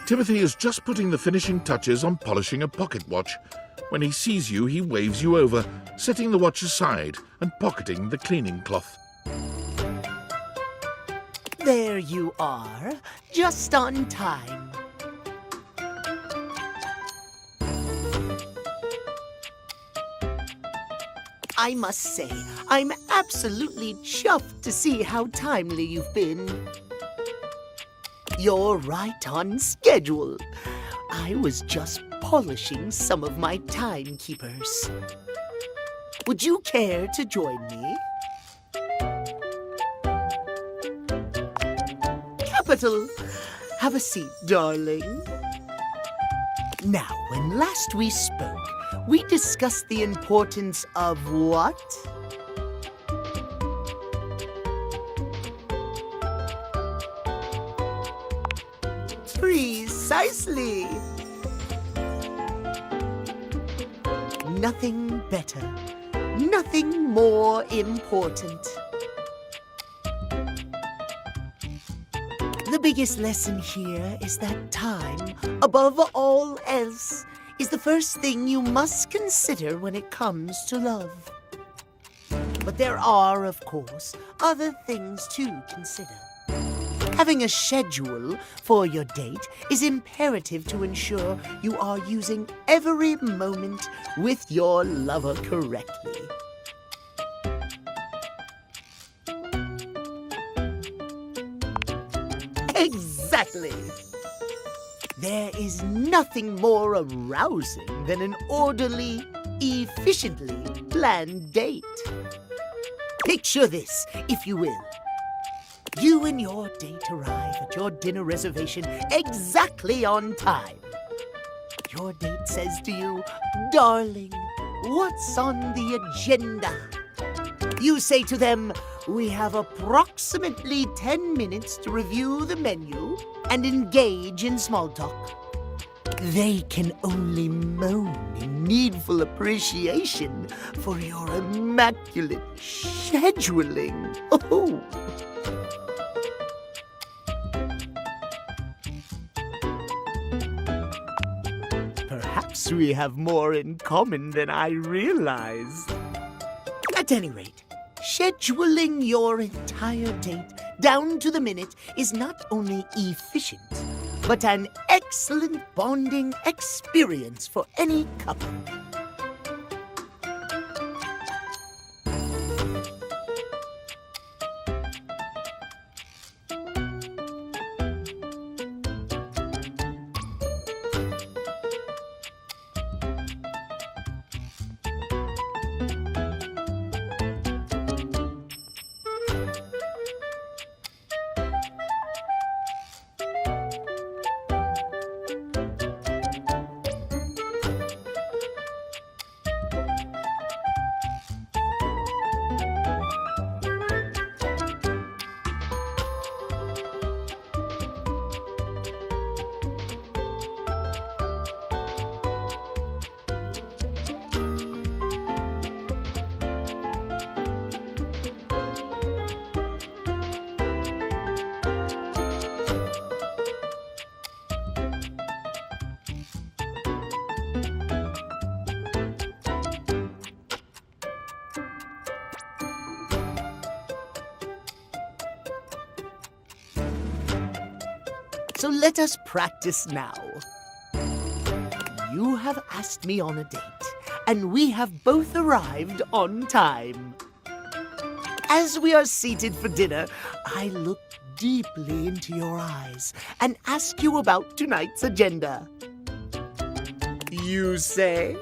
Timothy is just putting the finishing touches on polishing a pocket watch. When he sees you, he waves you over, setting the watch aside and pocketing the cleaning cloth. There you are, just on time. I must say, I'm absolutely chuffed to see how timely you've been. You're right on schedule. I was just polishing some of my timekeepers. Would you care to join me? Capital. Have a seat, darling. Now, when last we spoke, we discussed the importance of what? Precisely. Nothing better, nothing more important. The biggest lesson here is that time, above all else, is the first thing you must consider when it comes to love. But there are, of course, other things to consider. Having a schedule for your date is imperative to ensure you are using every moment with your lover correctly. Exactly. There is nothing more arousing than an orderly, efficiently planned date. Picture this, if you will. You and your date arrive at your dinner reservation exactly on time. Your date says to you, "Darling, what's on the agenda?" You say to them, "We have approximately 10 minutes to review the menu and engage in small talk." They can only moan in needful appreciation for your immaculate scheduling. Oh. Perhaps we have more in common than I realized. At any rate, scheduling your entire date down to the minute is not only efficient, but an excellent bonding experience for any couple. So let us practice now. You have asked me on a date, and we have both arrived on time. As we are seated for dinner, I look deeply into your eyes and ask you about tonight's agenda. You say?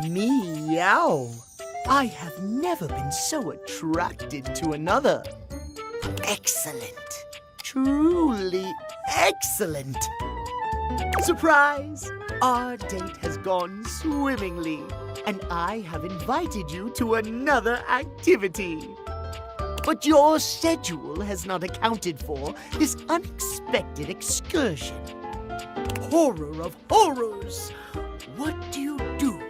Meow. I have never been so attracted to another. Excellent. Truly excellent. Surprise! Our date has gone swimmingly, and I have invited you to another activity. But your schedule has not accounted for this unexpected excursion. Horror of horrors! What do you do?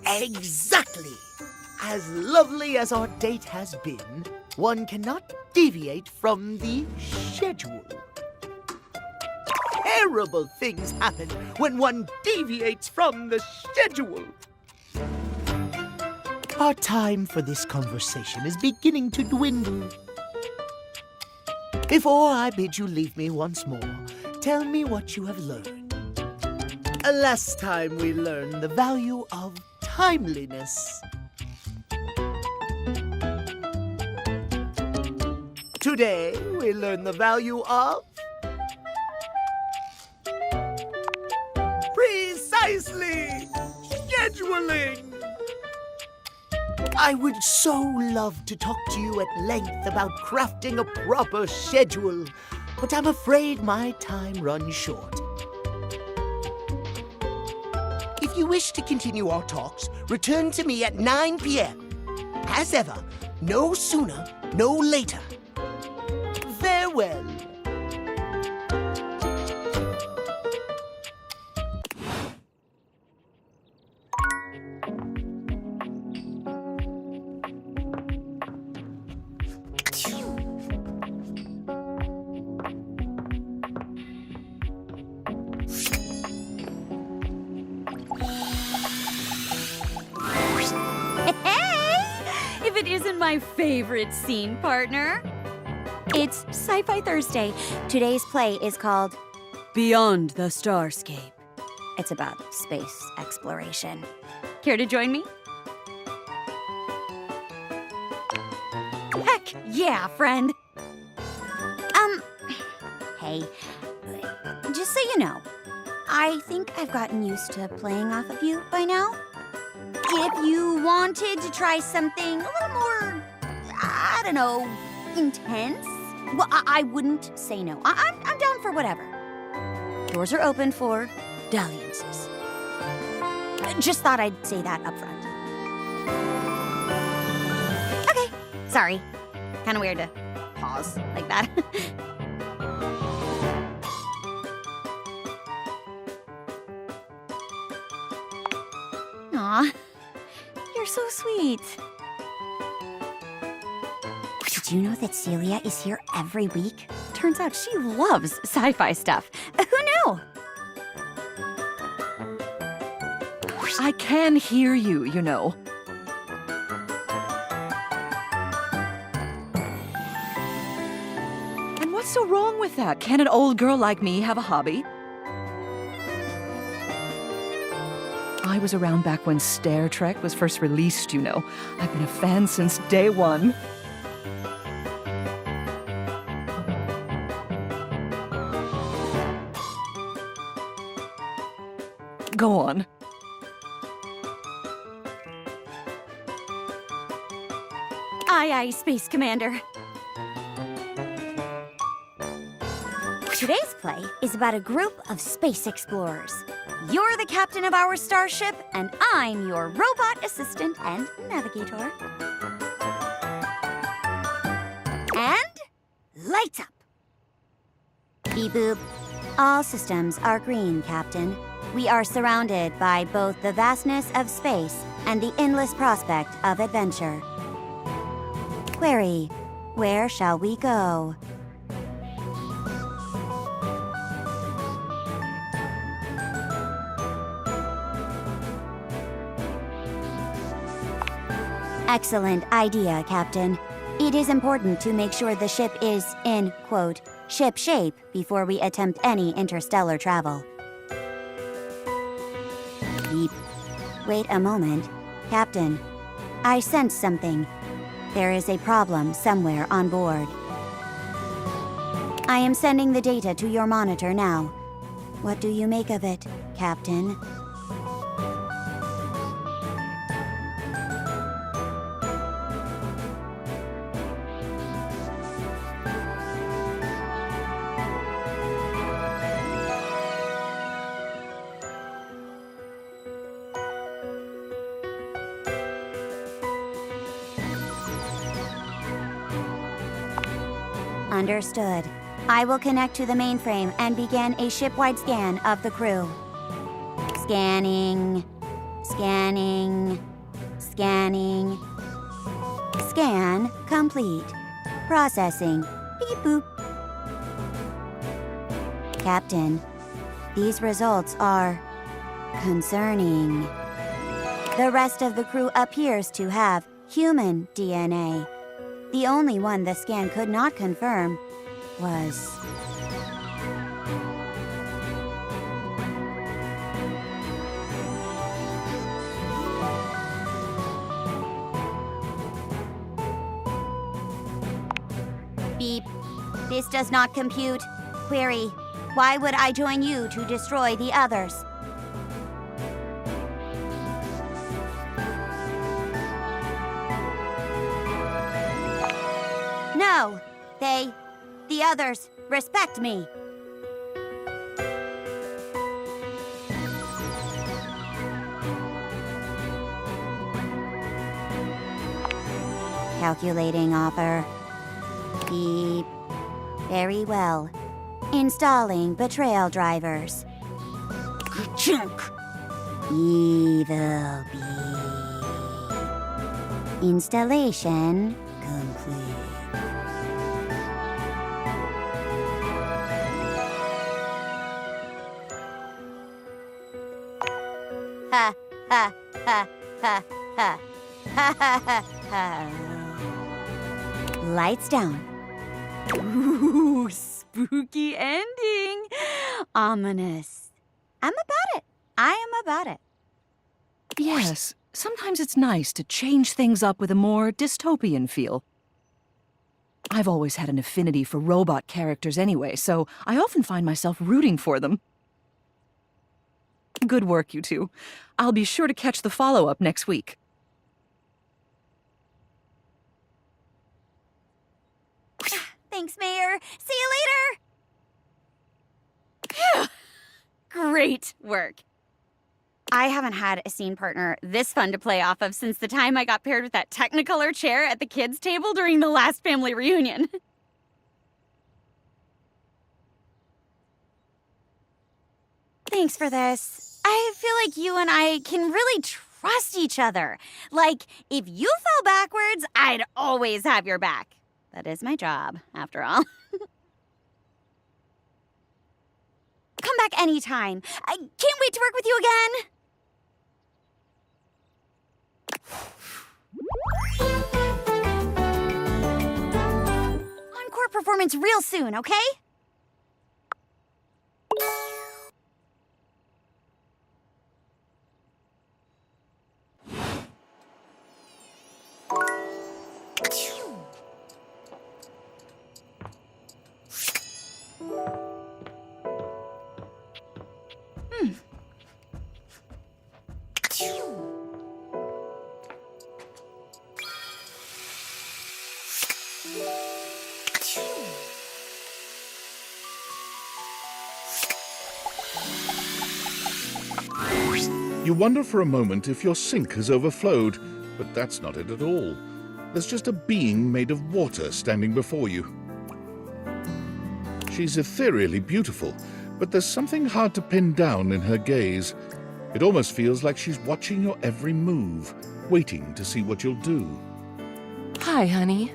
Exactly! As lovely as our date has been, one cannot deviate from the schedule. Terrible things happen when one deviates from the schedule. Our time for this conversation is beginning to dwindle. Before I bid you leave me once more, tell me what you have learned. Last time we learned the value of timeliness. Today we learn the value of precisely scheduling. I would so love to talk to you at length about crafting a proper schedule, but I'm afraid my time runs short. If you wish to continue our talks, return to me at 9 p.m. As ever, no sooner, no later. Farewell. If it isn't my favorite scene partner. It's Sci-Fi Thursday. Today's play is called Beyond the Starscape. It's about space exploration. Care to join me? Heck yeah, friend. Hey, just so you know, I think I've gotten used to playing off of you by now. If you wanted to try something a little more, I don't know, intense, well, I wouldn't say no. I'm down for whatever. Doors are open for dalliances. Just thought I'd say that up front. Okay, sorry. Kind of weird to pause like that. Aw, you're so sweet. Did you know that Celia is here every week? Turns out she loves sci-fi stuff. Who knew? I can hear you, you know. And what's so wrong with that? Can an old girl like me have a hobby? I was around back when Star Trek was first released, you know. I've been a fan since day one. Go on. Aye, aye, Space Commander. Today's play is about a group of space explorers. You're the captain of our starship, and I'm your robot assistant and navigator. And lights up. Beep boop. All systems are green, Captain. We are surrounded by both the vastness of space and the endless prospect of adventure. Query, where shall we go? Excellent idea, Captain. It is important to make sure the ship is in, quote, ship shape before we attempt any interstellar travel. Beep. Wait a moment. Captain, I sense something. There is a problem somewhere on board. I am sending the data to your monitor now. What do you make of it, Captain? Understood. I will connect to the mainframe and begin a shipwide scan of the crew. Scanning. Scanning. Scanning. Scan complete. Processing. Beep boop. Captain, these results are concerning. The rest of the crew appears to have human DNA. The only one the scan could not confirm was... Beep. This does not compute. Query. Why would I join you to destroy the others? No. The others, respect me. Calculating offer. Beep. Very well. Installing betrayal drivers. Ka-chunk! Evil bee. Installation complete. Ha ha ha ha ha ha ha ha. Lights down. Ooh, spooky ending. Ominous. I'm about it. I am about it. Yes, sometimes it's nice to change things up with a more dystopian feel. I've always had an affinity for robot characters anyway, so I often find myself rooting for them. Good work, you two. I'll be sure to catch the follow-up next week. Thanks, Mayor. See you later. Great work. I haven't had a scene partner this fun to play off of since the time I got paired with that Technicolor chair at the kids' table during the last family reunion. Thanks for this. I feel like you and I can really trust each other. Like, if you fell backwards, I'd always have your back. That is my job, after all. Come back anytime. I can't wait to work with you again. Encore performance real soon, okay? You wonder for a moment if your sink has overflowed, but that's not it at all. There's just a being made of water standing before you. She's ethereally beautiful, but there's something hard to pin down in her gaze. It almost feels like she's watching your every move, waiting to see what you'll do. Hi, honey.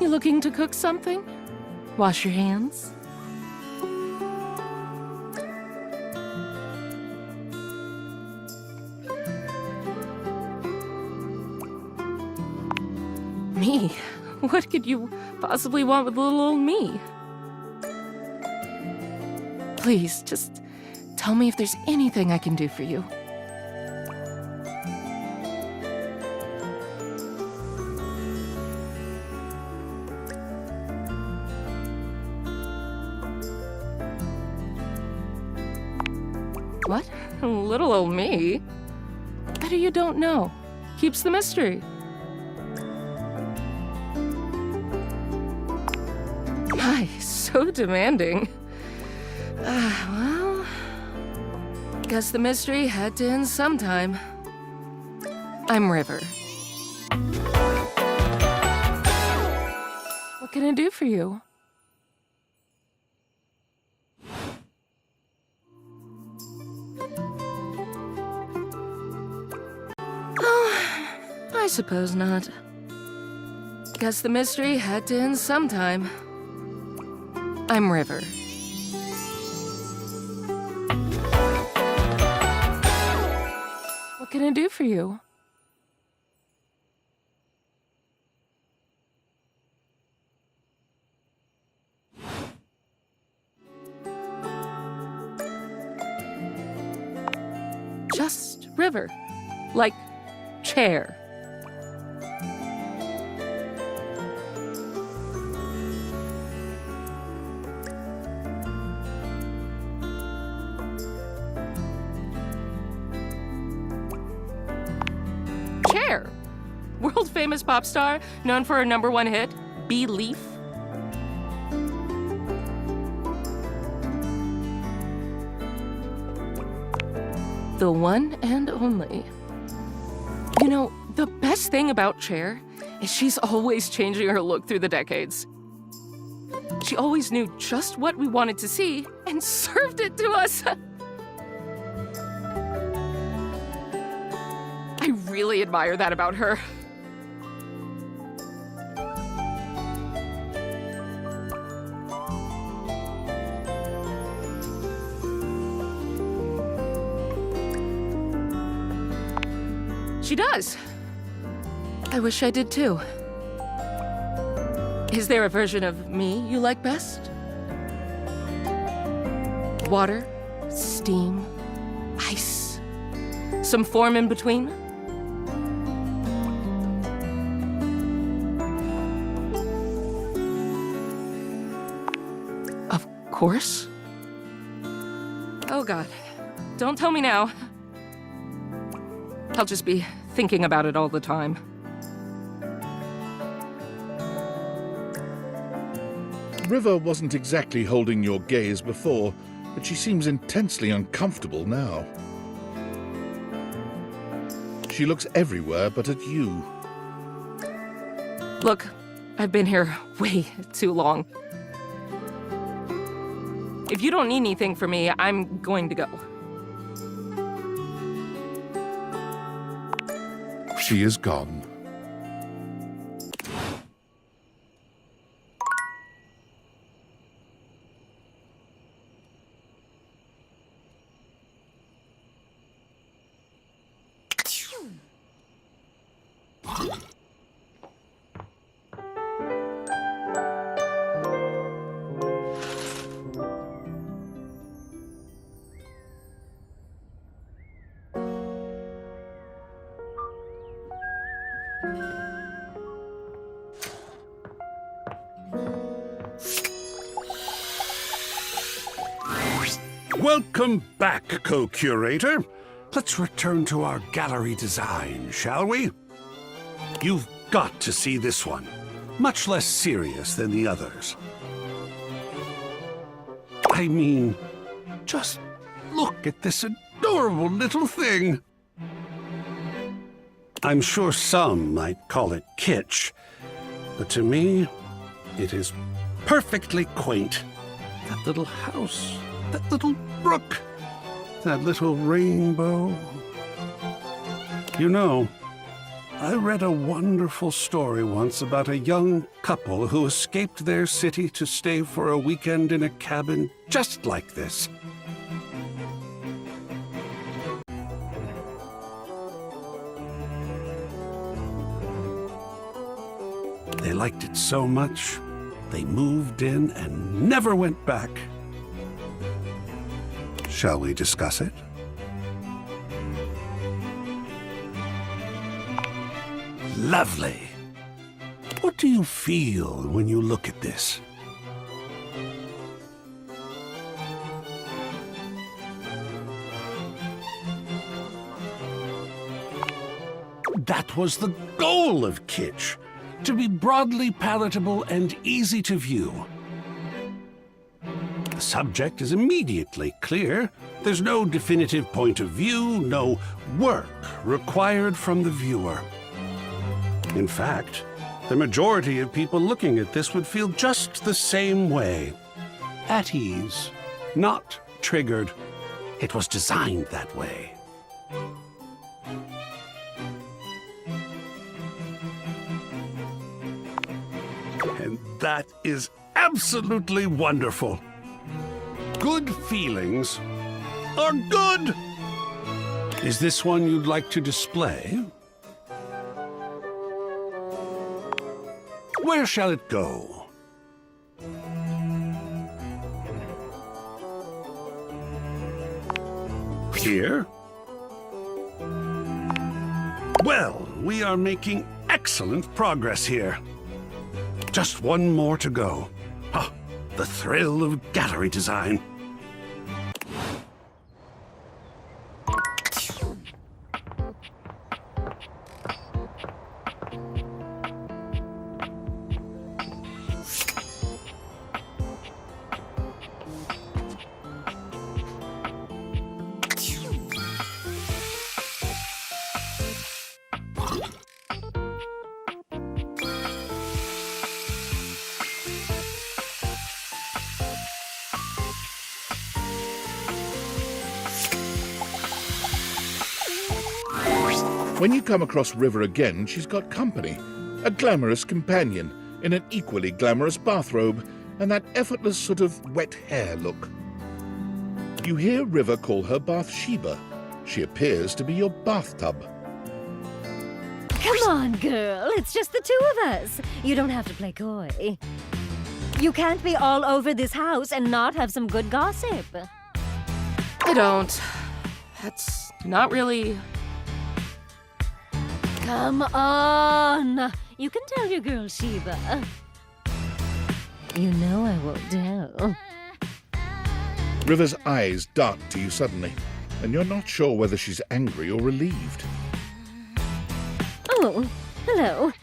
You looking to cook something? Wash your hands? Me? What could you possibly want with little old me? Please, just tell me if there's anything I can do for you. What? Little old me? Better you don't know. Keeps the mystery. My, so demanding. Well, guess the mystery had to end sometime. I'm River. What can I do for you? suppose not. Guess the mystery had to end sometime. I'm River. What can I do for you? Just River. Like chair. Cher, world-famous pop star, known for her #1 hit, Belief. The one and only. You know, the best thing about Cher is she's always changing her look through the decades. She always knew just what we wanted to see and served it to us. I really admire that about her. She does. I wish I did too. Is there a version of me you like best? Water, steam, ice, some form in between? Of course. Oh God, don't tell me now. I'll just be thinking about it all the time. River wasn't exactly holding your gaze before, but she seems intensely uncomfortable now. She looks everywhere but at you. Look, I've been here way too long. If you don't need anything from me, I'm going to go. She is gone. Welcome back, co-curator. Let's return to our gallery design, shall we? You've got to see this one. Much less serious than the others. I mean, just look at this adorable little thing. I'm sure some might call it kitsch, but to me, it is perfectly quaint. That little house, that little brook, that little rainbow. You know, I read a wonderful story once about a young couple who escaped their city to stay for a weekend in a cabin just like this. They liked it so much, they moved in and never went back. Shall we discuss it? Lovely. What do you feel when you look at this? That was the goal of kitsch, to be broadly palatable and easy to view. The subject is immediately clear. There's no definitive point of view, no work required from the viewer. In fact, the majority of people looking at this would feel just the same way. At ease, not triggered. It was designed that way. is absolutely wonderful. Good feelings are good. Is this one you'd like to display? Where shall it go? Here? Well, we are making excellent progress here. Just one more to go. Ah, the thrill of gallery design. When you come across River again, she's got company. A glamorous companion in an equally glamorous bathrobe and that effortless sort of wet hair look. You hear River call her Bathsheba. She appears to be your bathtub. Come on, girl. It's just the two of us. You don't have to play coy. You can't be all over this house and not have some good gossip. I don't. That's not really. Come on. You can tell your girl Sheba. You know I won't tell. River's eyes dart to you suddenly, and you're not sure whether she's angry or relieved. Oh, hello.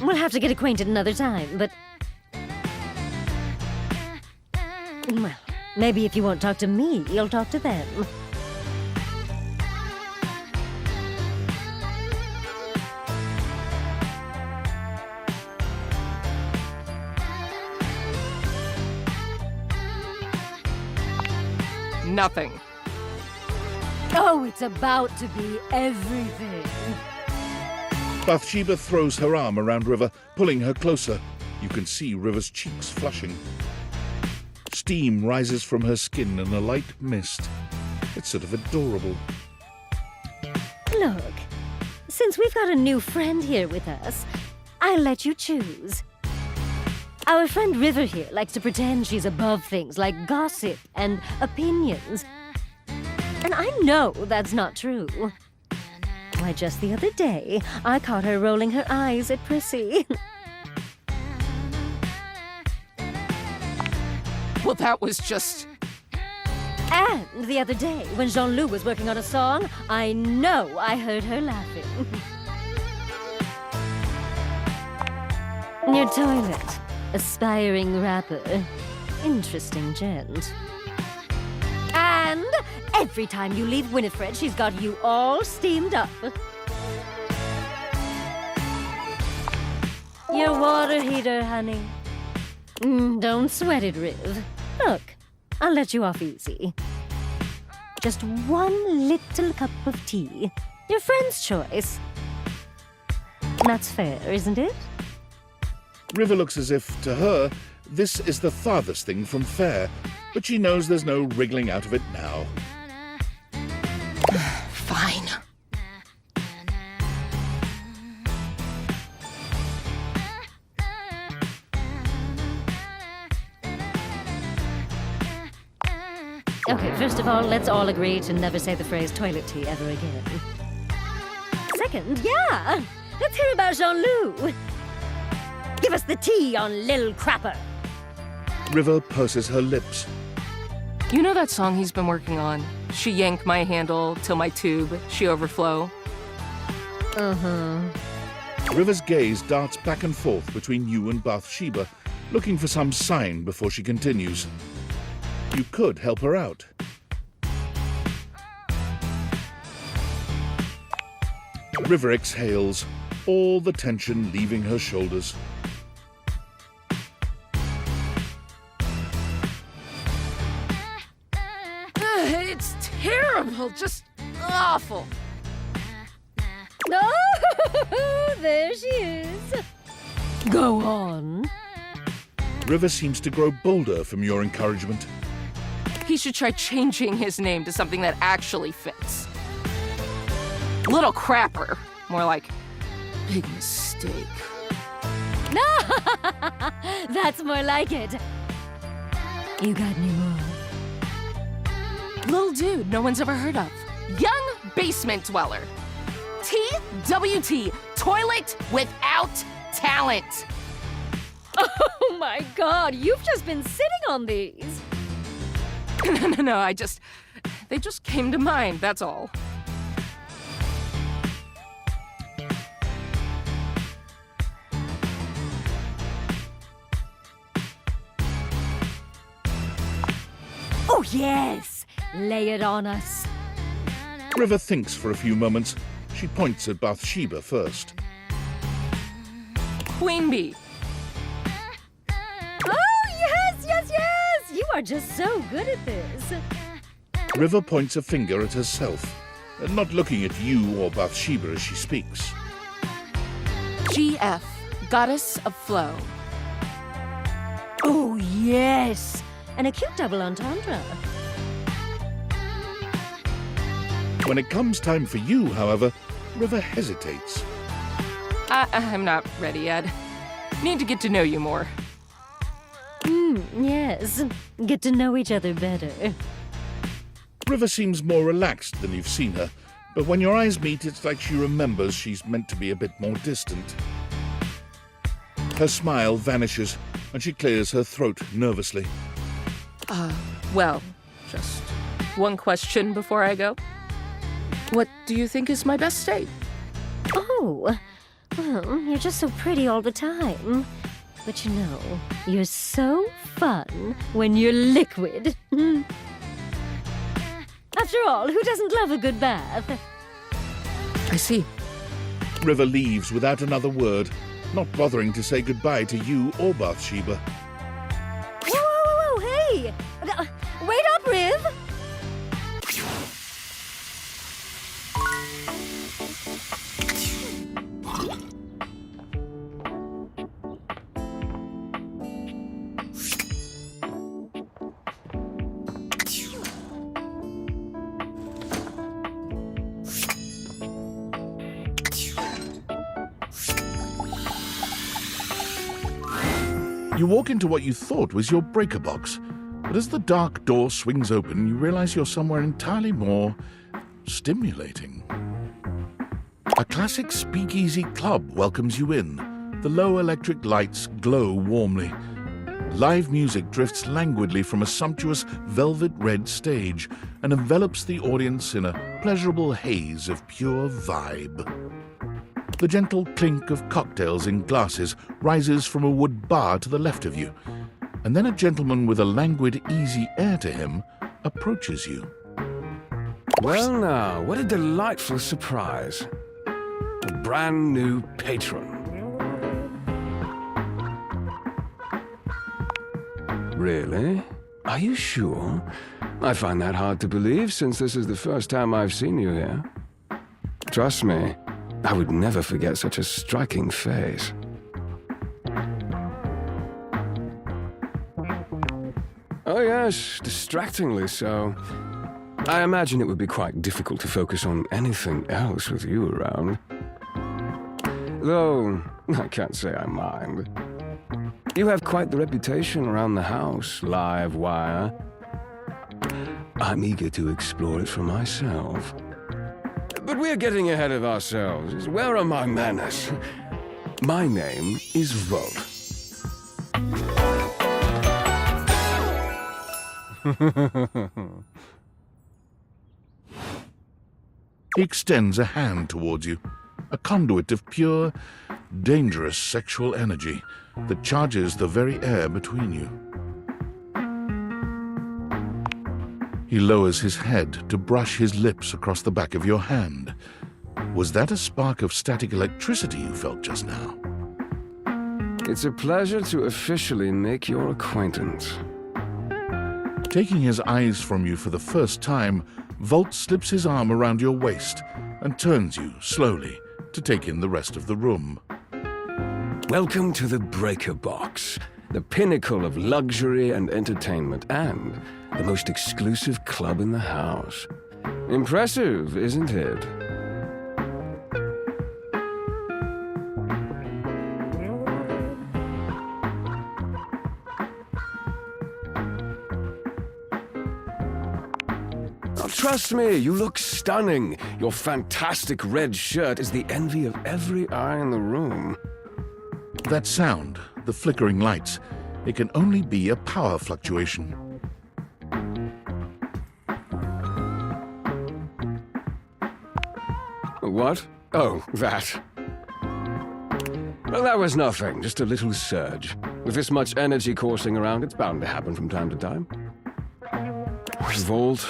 We'll have to get acquainted another time, but... Well, maybe if you won't talk to me, you'll talk to them. Nothing. Oh, it's about to be everything. Bathsheba throws her arm around River, pulling her closer. You can see River's cheeks flushing. Steam rises from her skin in a light mist. It's sort of adorable. Look, since we've got a new friend here with us, I'll let you choose. Our friend River here likes to pretend she's above things like gossip and opinions. And I know that's not true. Why, just the other day, I caught her rolling her eyes at Prissy. Well, that was just. And the other day, when Jean-Loup was working on a song, I know I heard her laughing. Your toilet. Aspiring rapper. Interesting gent. And every time you leave Winifred, she's got you all steamed up. Your water heater, honey. Don't sweat it, Riv. Look, I'll let you off easy. Just one little cup of tea. Your friend's choice. That's fair, isn't it? River looks as if, to her, this is the farthest thing from fair, but she knows there's no wriggling out of it now. Fine. Okay, first of all, let's all agree to never say the phrase toilet tea ever again. Second, yeah, let's hear about Jean-Loup. Give us the tea on Lil Crapper. River purses her lips. You know that song he's been working on? She yank my handle till my tube, she overflow. Uh-huh. River's gaze darts back and forth between you and Bathsheba, looking for some sign before she continues. You could help her out. River exhales, all the tension leaving her shoulders. It's terrible, just awful. Oh, there she is. Go on. River seems to grow bolder from your encouragement. He should try changing his name to something that actually fits. Little Crapper. More like big mistake. That's more like it. You got any more? Little dude no one's ever heard of. Young basement dweller. TWT. Toilet without talent. Oh my god, you've just been sitting on these. No, they just came to mind, that's all. Oh yes, lay it on us. River thinks for a few moments. She points at Bathsheba first. Queen Bee. Oh yes, yes, yes! You are just so good at this. River points a finger at herself, not looking at you or Bathsheba as she speaks. GF. Goddess of Flow. Oh yes, and a cute double entendre. When it comes time for you, however, River hesitates. I'm not ready yet. Need to get to know you more. Yes, get to know each other better. River seems more relaxed than you've seen her, but when your eyes meet, it's like she remembers she's meant to be a bit more distant. Her smile vanishes, and she clears her throat nervously. Well, just one question before I go. What do you think is my best state? Oh, well, you're just so pretty all the time. But you know, you're so fun when you're liquid. After all, who doesn't love a good bath? I see. River leaves without another word, not bothering to say goodbye to you or Bathsheba. Whoa, whoa, whoa, hey! Wait up, Riv! You walk into what you thought was your breaker box, but as the dark door swings open, you realize you're somewhere entirely more stimulating. A classic speakeasy club welcomes you in. The low electric lights glow warmly. Live music drifts languidly from a sumptuous velvet red stage and envelops the audience in a pleasurable haze of pure vibe. The gentle clink of cocktails in glasses rises from a wood bar to the left of you, and then a gentleman with a languid, easy air to him approaches you. Well now, what a delightful surprise. A brand new patron. Really? Are you sure? I find that hard to believe since this is the first time I've seen you here. Trust me, I would never forget such a striking face. Oh yes, distractingly so. I imagine it would be quite difficult to focus on anything else with you around. Though, I can't say I mind. You have quite the reputation around the house, live wire. I'm eager to explore it for myself. But we're getting ahead of ourselves. Where are my manners? My name is Volt. He extends a hand towards you, a conduit of pure, dangerous sexual energy that charges the very air between you. He lowers his head to brush his lips across the back of your hand. Was that a spark of static electricity you felt just now? It's a pleasure to officially make your acquaintance. Taking his eyes from you for the first time, Volt slips his arm around your waist and turns you slowly to take in the rest of the room. Welcome to the Breaker Box. the pinnacle of luxury and entertainment, and the most exclusive club in the house. Impressive, isn't it? Oh, trust me, you look stunning. Your fantastic red shirt is the envy of every eye in the room. That sound, the flickering lights, it can only be a power fluctuation. What? Oh, that. Well, that was nothing, just a little surge. With this much energy coursing around, it's bound to happen from time to time. Volt.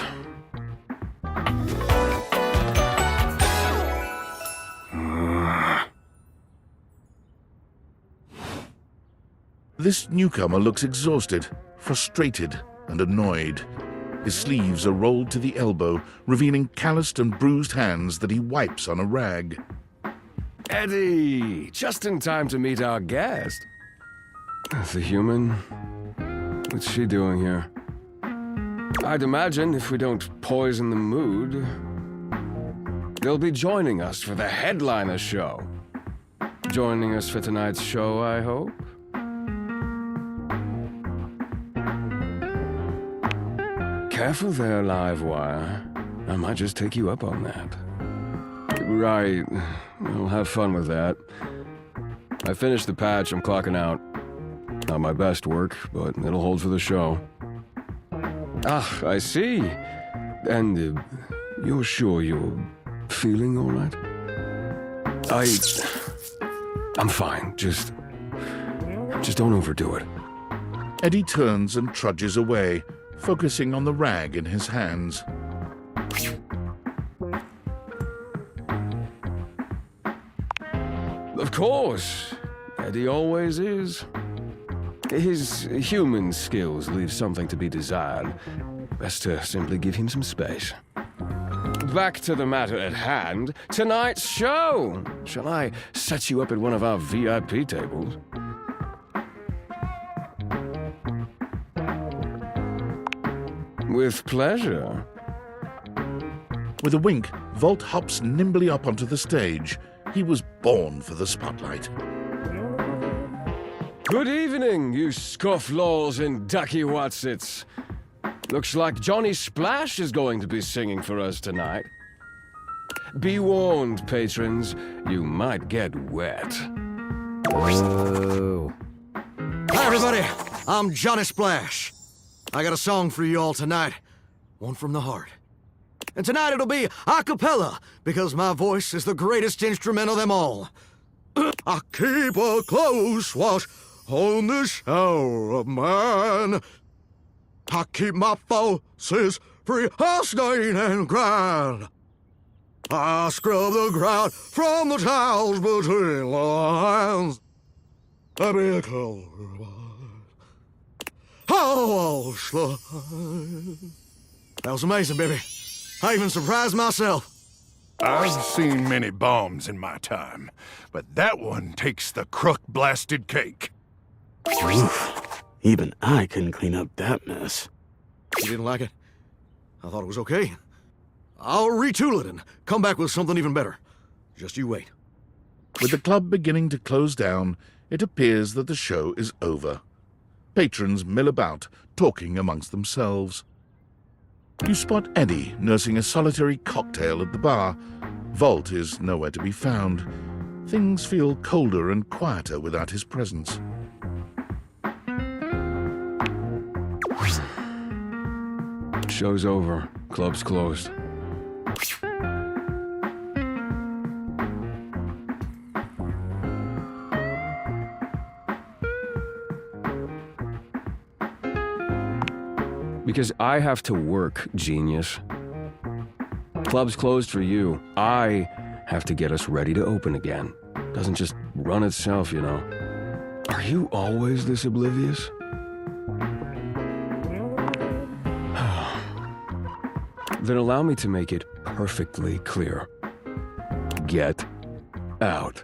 This newcomer looks exhausted, frustrated, and annoyed. His sleeves are rolled to the elbow, revealing calloused and bruised hands that he wipes on a rag. Eddie! Just in time to meet our guest. The human? What's she doing here? I'd imagine if we don't poison the mood, they'll be joining us for the headliner show. Joining us for tonight's show, I hope? Careful there, Livewire. I might just take you up on that. Right. I'll have fun with that. I finished the patch, I'm clocking out. Not my best work, but it'll hold for the show. Ah, I see. And you're sure you're feeling all right? I'm fine. Just don't overdo it. Eddie turns and trudges away, focusing on the rag in his hands. Of course. Eddie always is. His human skills leave something to be desired. Best to simply give him some space. Back to the matter at hand. Tonight's show! Shall I set you up at one of our VIP tables? With pleasure. With a wink, Volt hops nimbly up onto the stage. He was born for the spotlight. Good evening, you scofflaws and ducky watsits. Looks like Johnny Splash is going to be singing for us tonight. Be warned, patrons, you might get wet. Whoa. Hi, everybody. I'm Johnny Splash. I got a song for you all tonight. One from the heart. And tonight it'll be a cappella, because my voice is the greatest instrument of them all. I keep a close watch on this shower of mine. I keep my forces free of stain and grind. I scrub the ground from the tiles between the lines. I be a color. Oh, slide. That was amazing, baby. I even surprised myself. I've seen many bombs in my time, but that one takes the crook-blasted cake. Oof. Even I couldn't clean up that mess. You didn't like it? I thought it was okay. I'll retool it and come back with something even better. Just you wait. With the club beginning to close down, it appears that the show is over. Patrons mill about, talking amongst themselves. You spot Eddie nursing a solitary cocktail at the bar. Volt is nowhere to be found. Things feel colder and quieter without his presence. Show's over. Club's closed. Because I have to work, genius. Club's closed for you. I have to get us ready to open again. Doesn't just run itself, you know. Are you always this oblivious? Then allow me to make it perfectly clear. Get out.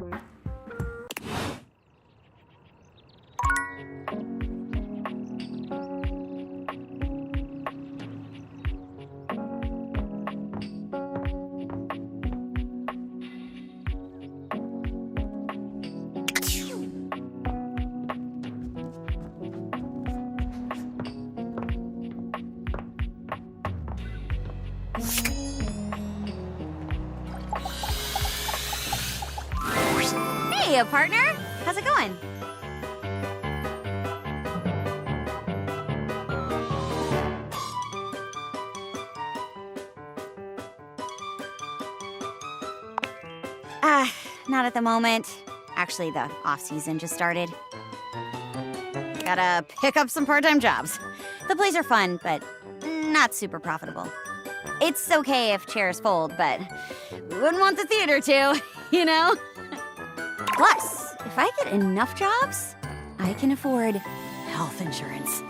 Hey, partner. How's it going? Not at the moment. Actually, the off-season just started. Gotta pick up some part-time jobs. The plays are fun, but not super profitable. It's okay if chairs fold, but we wouldn't want the theater to, you know? Plus, if I get enough jobs, I can afford health insurance.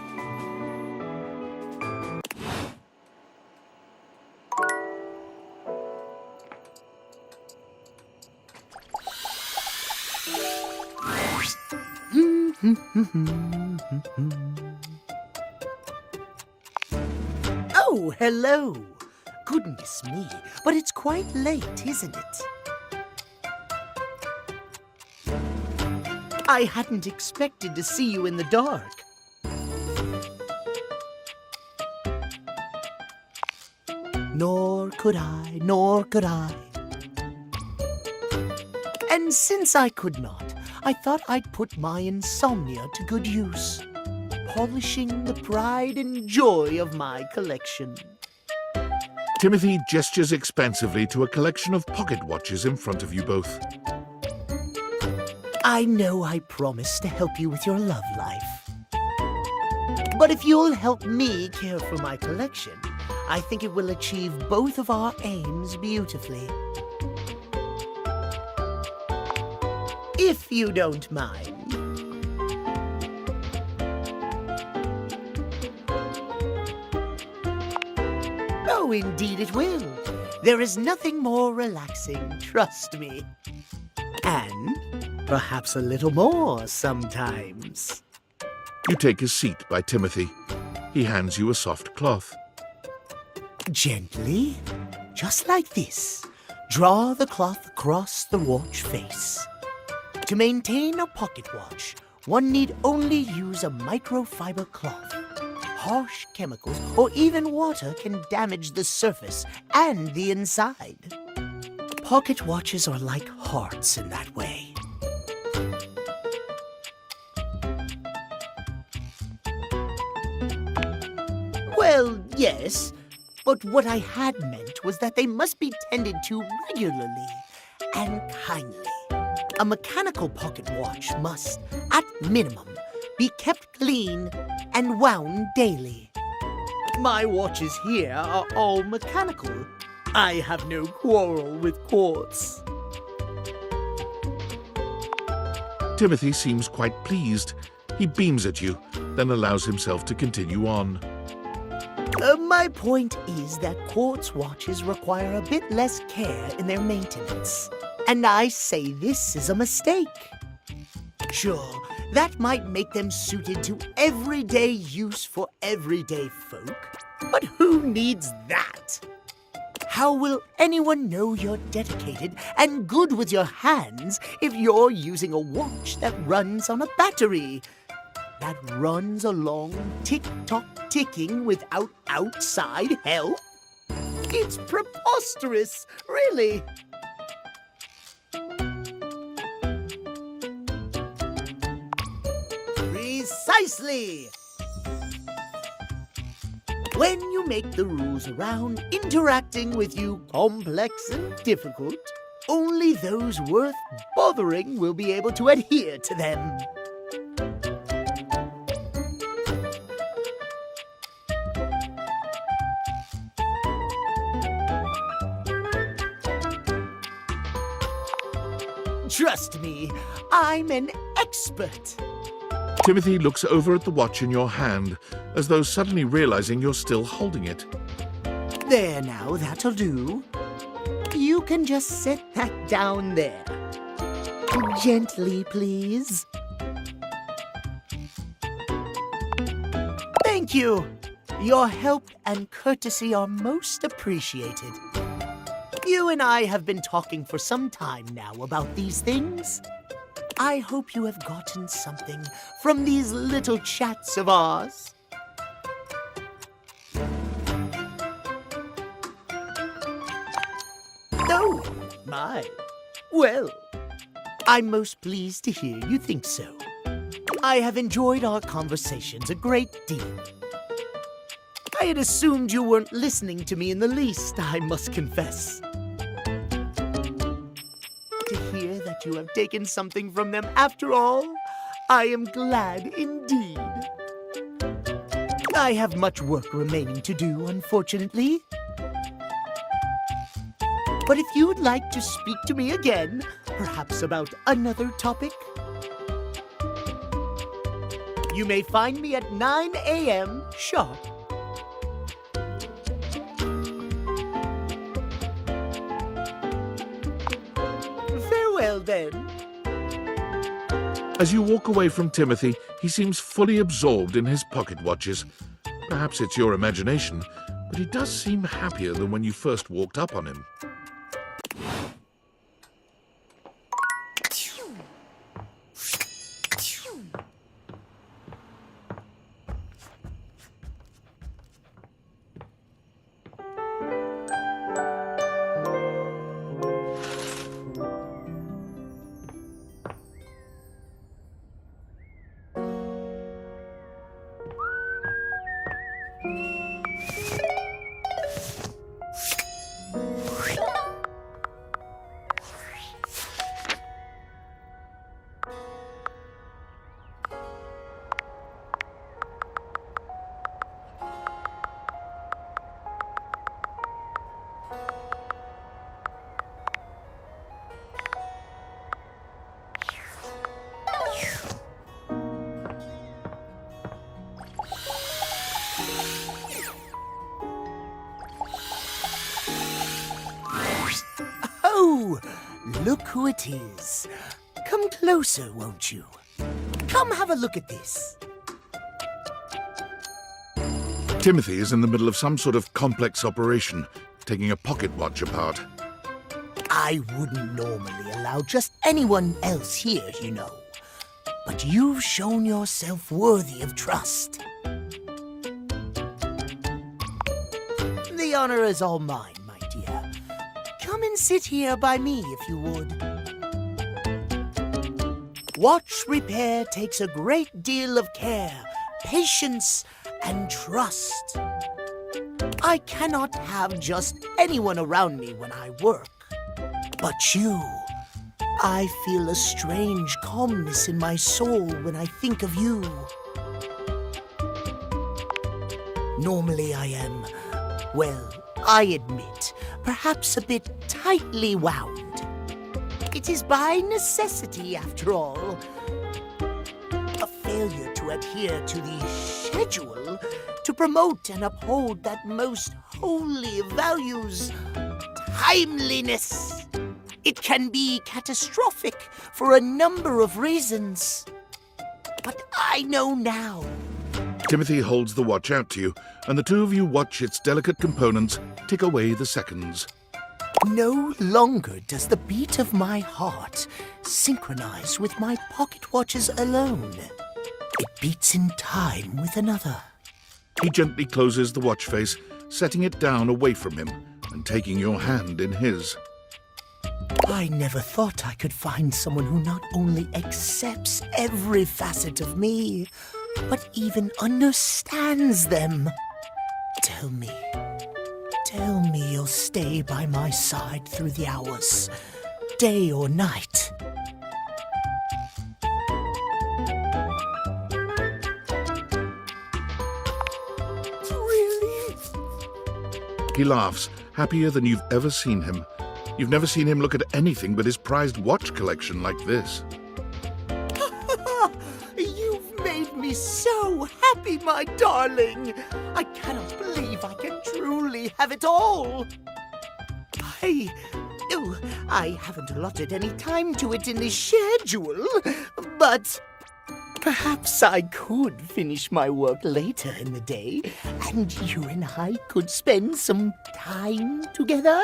Oh, hello. Goodness me, but it's quite late, isn't it? I hadn't expected to see you in the dark. Nor could I, nor could I. And since I could not, I thought I'd put my insomnia to good use, polishing the pride and joy of my collection. Timothy gestures expansively to a collection of pocket watches in front of you both. I know I promised to help you with your love life. But if you'll help me care for my collection, I think it will achieve both of our aims beautifully. If you don't mind. Oh, indeed it will. There is nothing more relaxing, trust me. And perhaps a little more sometimes. You take a seat by Timothy. He hands you a soft cloth. Gently, just like this, draw the cloth across the watch face. To maintain a pocket watch, one need only use a microfiber cloth. Harsh chemicals or even water can damage the surface and the inside. Pocket watches are like hearts in that way. Well, yes, but what I had meant was that they must be tended to regularly and kindly. A mechanical pocket watch must, at minimum, be kept clean and wound daily. My watches here are all mechanical. I have no quarrel with quartz. Timothy seems quite pleased. He beams at you, then allows himself to continue on. My point is that quartz watches require a bit less care in their maintenance. And I say this is a mistake. Sure, that might make them suited to everyday use for everyday folk, but who needs that? How will anyone know you're dedicated and good with your hands if you're using a watch that runs on a battery? That runs along tick-tock ticking without outside help? It's preposterous, really. Precisely! When you make the rules around interacting with you complex and difficult, only those worth bothering will be able to adhere to them. Trust me, I'm an expert. Timothy looks over at the watch in your hand, as though suddenly realizing you're still holding it. There now, that'll do. You can just set that down there. Gently, please. Thank you. Your help and courtesy are most appreciated. You and I have been talking for some time now about these things. I hope you have gotten something from these little chats of ours. my. Well, I'm most pleased to hear you think so. I have enjoyed our conversations a great deal. I had assumed you weren't listening to me in the least, I must confess. To hear that you have taken something from them after all, I am glad indeed. I have much work remaining to do, unfortunately. But if you'd like to speak to me again, perhaps about another topic, you may find me at 9 a.m. sharp. Farewell, then. As you walk away from Timothy, he seems fully absorbed in his pocket watches. Perhaps it's your imagination, but he does seem happier than when you first walked up on him. Oh, look who it is. Come closer, won't you? Come have a look at this. Timothy is in the middle of some sort of complex operation, taking a pocket watch apart. I wouldn't normally allow just anyone else here, you know. But you've shown yourself worthy of trust. The honor is all mine, my dear. Come and sit here by me if you would. Watch repair takes a great deal of care, patience, and trust. I cannot have just anyone around me when I work. But you, I feel a strange calmness in my soul when I think of you. Normally I am, well, I admit, perhaps a bit tightly wound. It is by necessity, after all. A failure to adhere to the schedule to promote and uphold that most holy of values, timeliness. It can be catastrophic for a number of reasons. But I know now. Timothy holds the watch out to you, and the two of you watch its delicate components tick away the seconds. No longer does the beat of my heart synchronize with my pocket watches alone. It beats in time with another. He gently closes the watch face, setting it down away from him and taking your hand in his. I never thought I could find someone who not only accepts every facet of me, but even understands them. Tell me you'll stay by my side through the hours, day or night. Really? He laughs, happier than you've ever seen him. You've never seen him look at anything but his prized watch collection like this. You've made me so happy, my darling. I cannot believe I can truly have it all. I haven't allotted any time to it in the schedule, but perhaps I could finish my work later in the day, and you and I could spend some time together.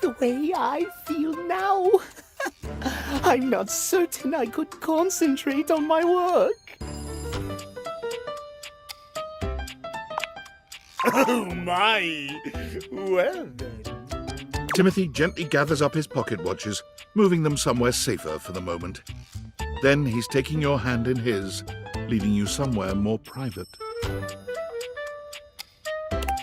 The way I feel now, I'm not certain I could concentrate on my work. Oh my! Well then. Timothy gently gathers up his pocket watches, moving them somewhere safer for the moment. Then he's taking your hand in his, leading you somewhere more private.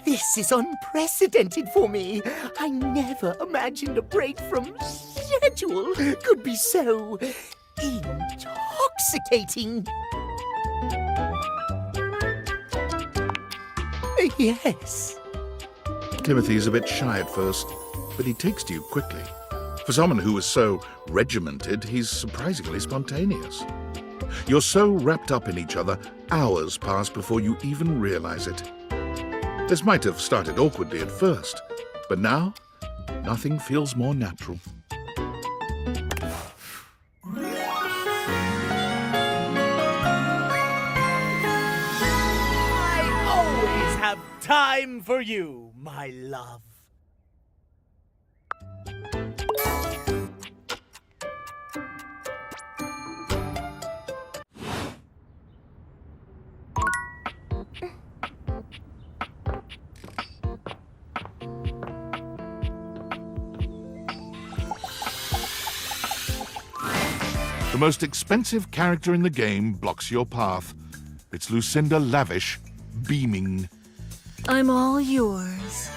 This is unprecedented for me. I never imagined a break from schedule could be so intoxicating. Yes. Timothy's a bit shy at first, but he takes to you quickly. For someone who was so regimented, he's surprisingly spontaneous. You're so wrapped up in each other, hours pass before you even realize it. This might have started awkwardly at first, but now, nothing feels more natural. I always have time for you, my love. The most expensive character in the game blocks your path. It's Lucinda Lavish, beaming. I'm all yours.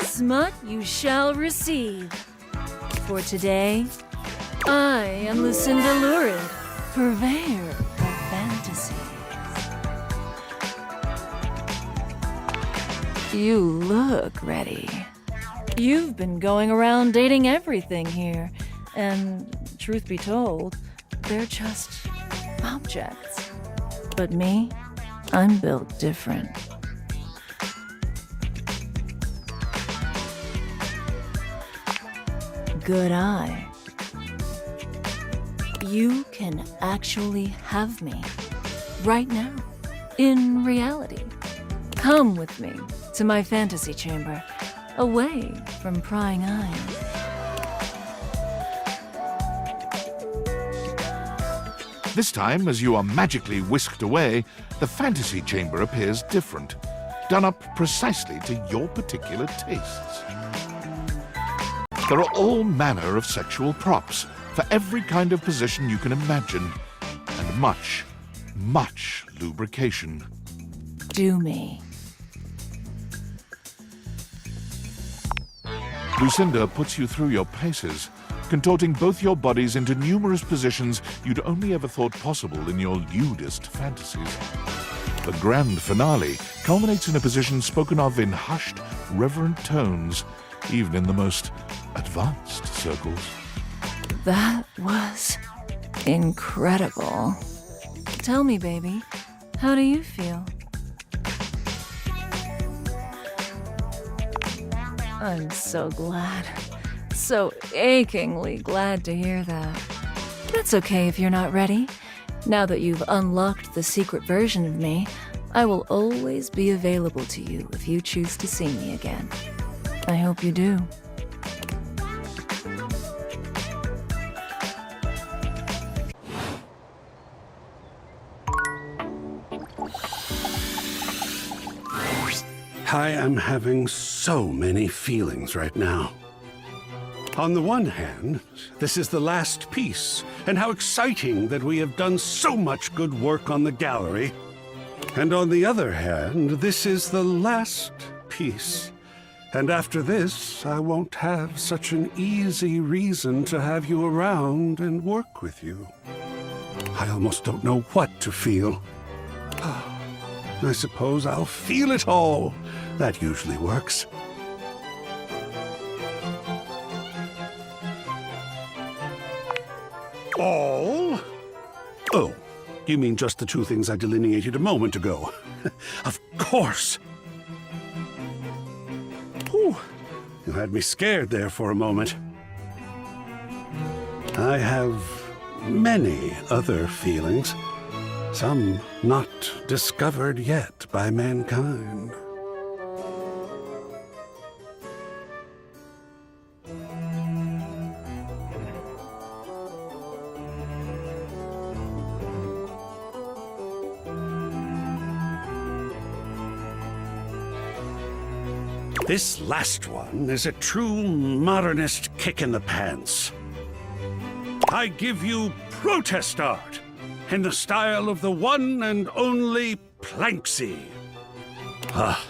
Smut you shall receive. For today, I am Lucinda Lurid, purveyor of fantasies. You look ready. You've been going around dating everything here, and truth be told, they're just objects. But me, I'm built different. Good eye. You can actually have me right now, in reality. Come with me to my fantasy chamber, away from prying eyes. This time, as you are magically whisked away, the fantasy chamber appears different, done up precisely to your particular tastes. There are all manner of sexual props for every kind of position you can imagine, and much, much lubrication. Do me. Lucinda puts you through your paces, contorting both your bodies into numerous positions you'd only ever thought possible in your lewdest fantasies. The grand finale culminates in a position spoken of in hushed, reverent tones, even in the most advanced circles. That was incredible. Tell me, baby, how do you feel? I'm so glad. So achingly glad to hear that. That's okay if you're not ready. Now that you've unlocked the secret version of me, I will always be available to you if you choose to see me again. I hope you do. I am having so many feelings right now. On the one hand, this is the last piece, and how exciting that we have done so much good work on the gallery. And on the other hand, this is the last piece. And after this, I won't have such an easy reason to have you around and work with you. I almost don't know what to feel. I suppose I'll feel it all. That usually works. All? Oh, you mean just the two things I delineated a moment ago? Of course. Whew. You had me scared there for a moment. I have many other feelings. Some not discovered yet by mankind. This last one is a true modernist kick in the pants. I give you protest art in the style of the one and only Planksy. Ah,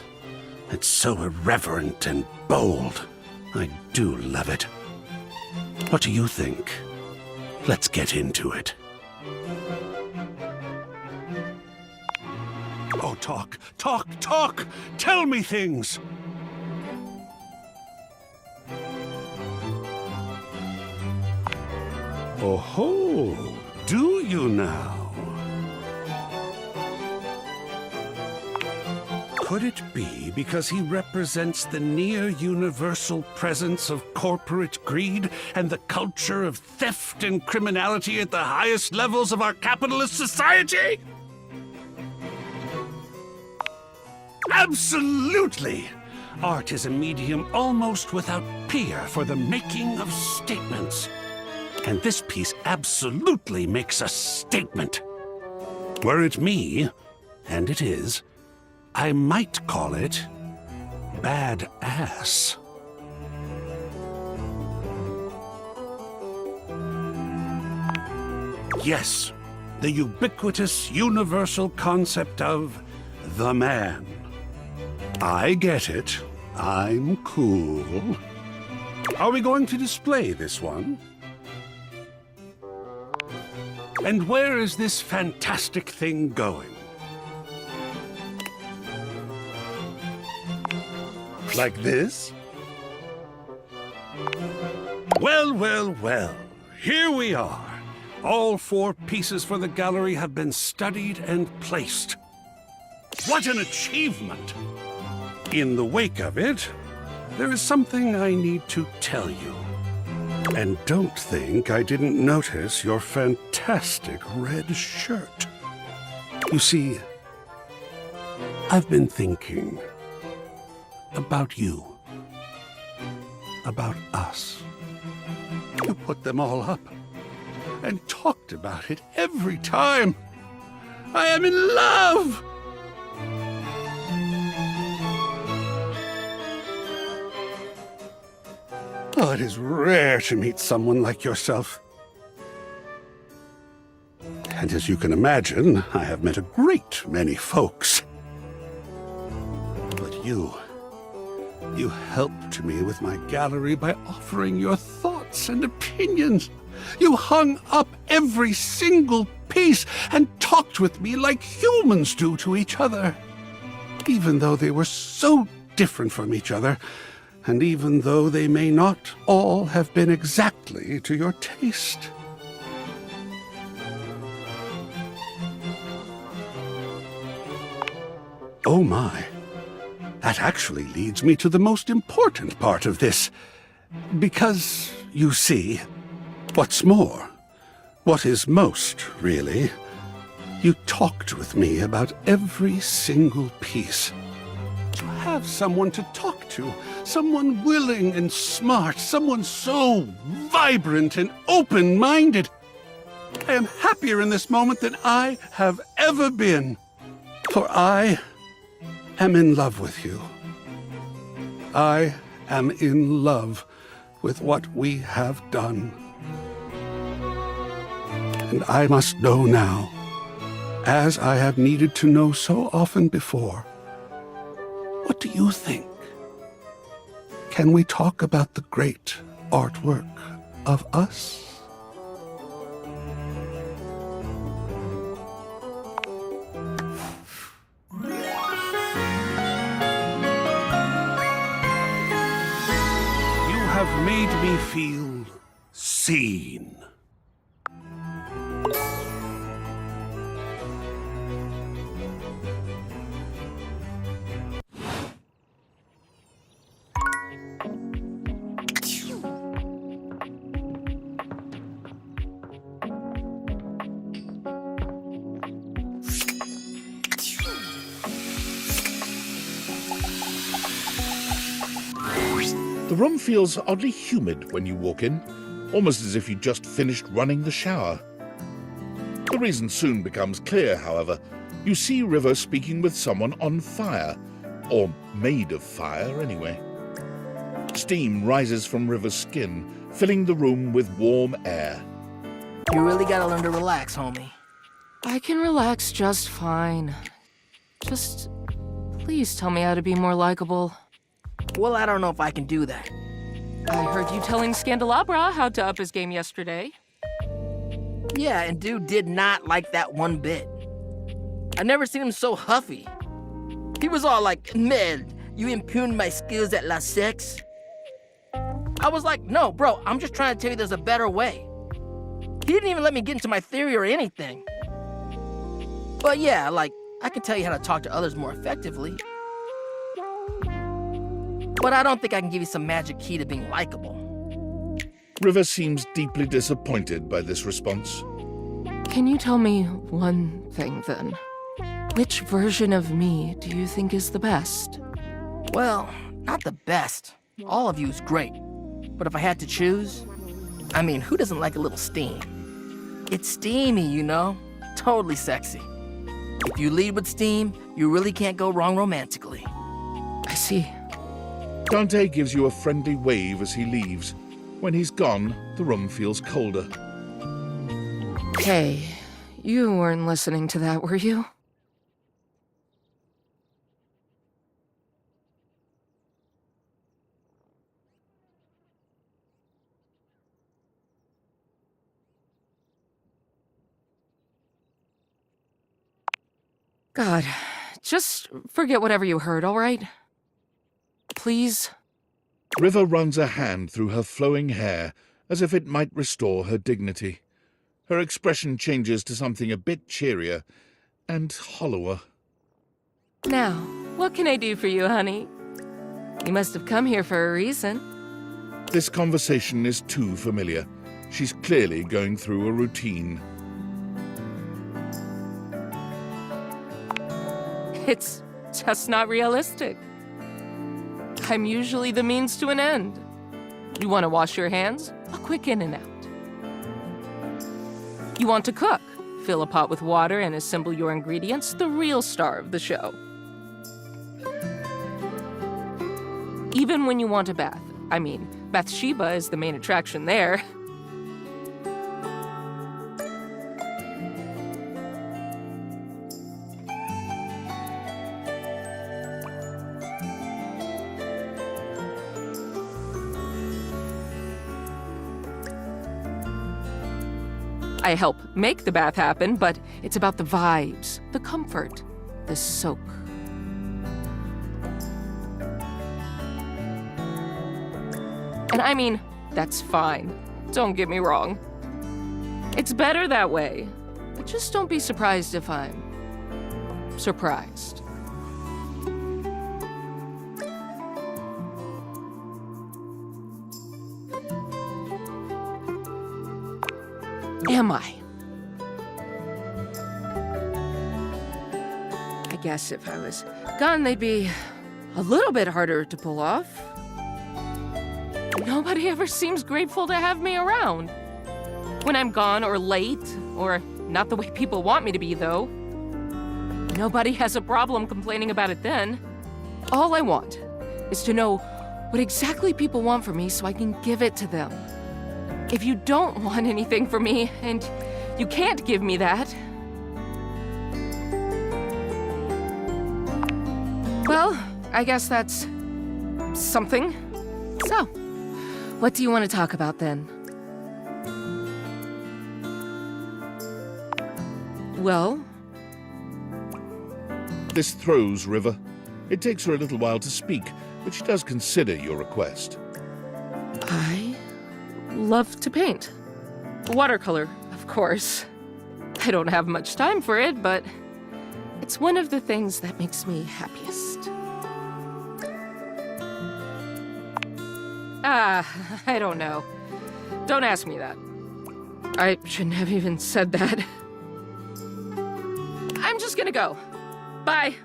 it's so irreverent and bold. I do love it. What do you think? Let's get into it. Oh, talk, talk, talk! Tell me things! Oh-ho! Do you now? Could it be because he represents the near-universal presence of corporate greed and the culture of theft and criminality at the highest levels of our capitalist society? Absolutely! Art is a medium almost without peer for the making of statements. And this piece absolutely makes a statement. Were it me, and it is, I might call it badass. Yes, the ubiquitous universal concept of the man. I get it. I'm cool. Are we going to display this one? And where is this fantastic thing going? Like this? Well, well, well. Here we are. All 4 pieces for the gallery have been studied and placed. What an achievement! In the wake of it, there is something I need to tell you. And don't think I didn't notice your fantastic red shirt. You see, I've been thinking about you, about us. You put them all up and talked about it every time. I am in love! Oh, it is rare to meet someone like yourself. And as you can imagine, I have met a great many folks. But you helped me with my gallery by offering your thoughts and opinions. You hung up every single piece and talked with me like humans do to each other. Even though they were so different from each other, and even though they may not all have been exactly to your taste. Oh my, that actually leads me to the most important part of this. Because, you see, what's more, what is most, really, you talked with me about every single piece. To have someone to talk to, someone willing and smart, someone so vibrant and open-minded. I am happier in this moment than I have ever been, for I am in love with you. I am in love with what we have done. And I must know now, as I have needed to know so often before. What do you think? Can we talk about the great artwork of us? You have made me feel seen. The room feels oddly humid when you walk in, almost as if you just finished running the shower. The reason soon becomes clear, however. You see River speaking with someone on fire, Or made of fire, anyway. Steam rises from River's skin, filling the room with warm air. You really gotta learn to relax, homie. I can relax just fine. Just please tell me how to be more likable. Well, I don't know if I can do that. I heard you telling Scandelabra how to up his game yesterday. Yeah, and dude did not like that one bit. I've never seen him so huffy. He was all like, "Man, you impugned my skills at La Sex?" I was like, "No, bro, I'm just trying to tell you there's a better way." He didn't even let me get into my theory or anything. But yeah, like, I can tell you how to talk to others more effectively. But I don't think I can give you some magic key to being likable. River seems deeply disappointed by this response. Can you tell me one thing then? Which version of me do you think is the best? Well, not the best. All of you is great. But if I had to choose, I mean, who doesn't like a little steam? It's steamy, you know? Totally sexy. If you lead with steam, you really can't go wrong romantically. I see. Dante gives you a friendly wave as he leaves. When he's gone, the room feels colder. Hey, you weren't listening to that, were you? God, just forget whatever you heard, all right? Please? River runs a hand through her flowing hair as if it might restore her dignity. Her expression changes to something a bit cheerier and hollower. Now, what can I do for you, honey? You must have come here for a reason. This conversation is too familiar. She's clearly going through a routine. It's just not realistic. I'm usually the means to an end. You want to wash your hands? A quick in and out. You want to cook? Fill a pot with water and assemble your ingredients, the real star of the show. Even when you want a bath. I mean, Bathsheba is the main attraction there. I help make the bath happen, but it's about the vibes, the comfort, the soak. And I mean, that's fine. Don't get me wrong. It's better that way. But just don't be surprised if I'm surprised. Am I? I guess if I was gone, they'd be a little bit harder to pull off. Nobody ever seems grateful to have me around. When I'm gone or late, or not the way people want me to be, though. Nobody has a problem complaining about it then. All I want is to know what exactly people want from me so I can give it to them. If you don't want anything from me, and you can't give me that, well, I guess that's something. So, what do you want to talk about then? Well? This throws River. It takes her a little while to speak, but she does consider your request. I love to paint. Watercolor, of course. I don't have much time for it, but it's one of the things that makes me happiest. I don't know. Don't ask me that. I shouldn't have even said that. I'm just gonna go. Bye.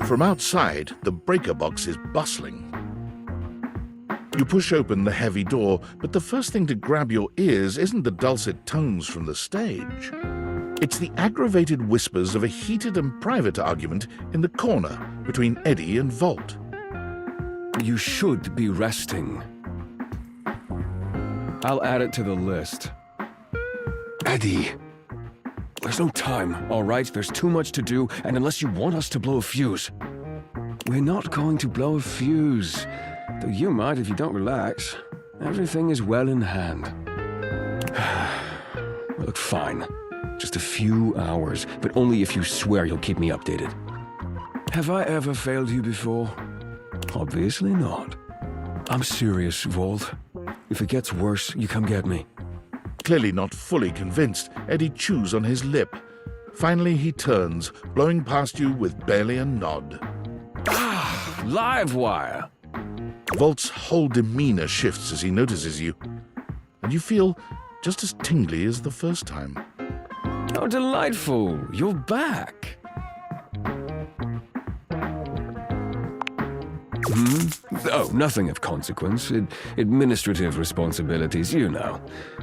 From outside, the breaker box is bustling. You push open the heavy door, but the first thing to grab your ears isn't the dulcet tones from the stage. It's the aggravated whispers of a heated and private argument in the corner between Eddie and Volt. You should be resting. I'll add it to the list. Eddie, there's no time, all right? There's too much to do, and unless you want us to blow a fuse. We're not going to blow a fuse. Though you might if you don't relax. Everything is well in hand. Look, fine. Just a few hours, but only if you swear you'll keep me updated. Have I ever failed you before? Obviously not. I'm serious, Volt. If it gets worse, you come get me. Clearly not fully convinced, Eddie chews on his lip. Finally, he turns, blowing past you with barely a nod. Ah, Livewire! Volt's whole demeanor shifts as he notices you, and you feel just as tingly as the first time. How delightful! You're back! Oh, nothing of consequence. Administrative responsibilities, you know.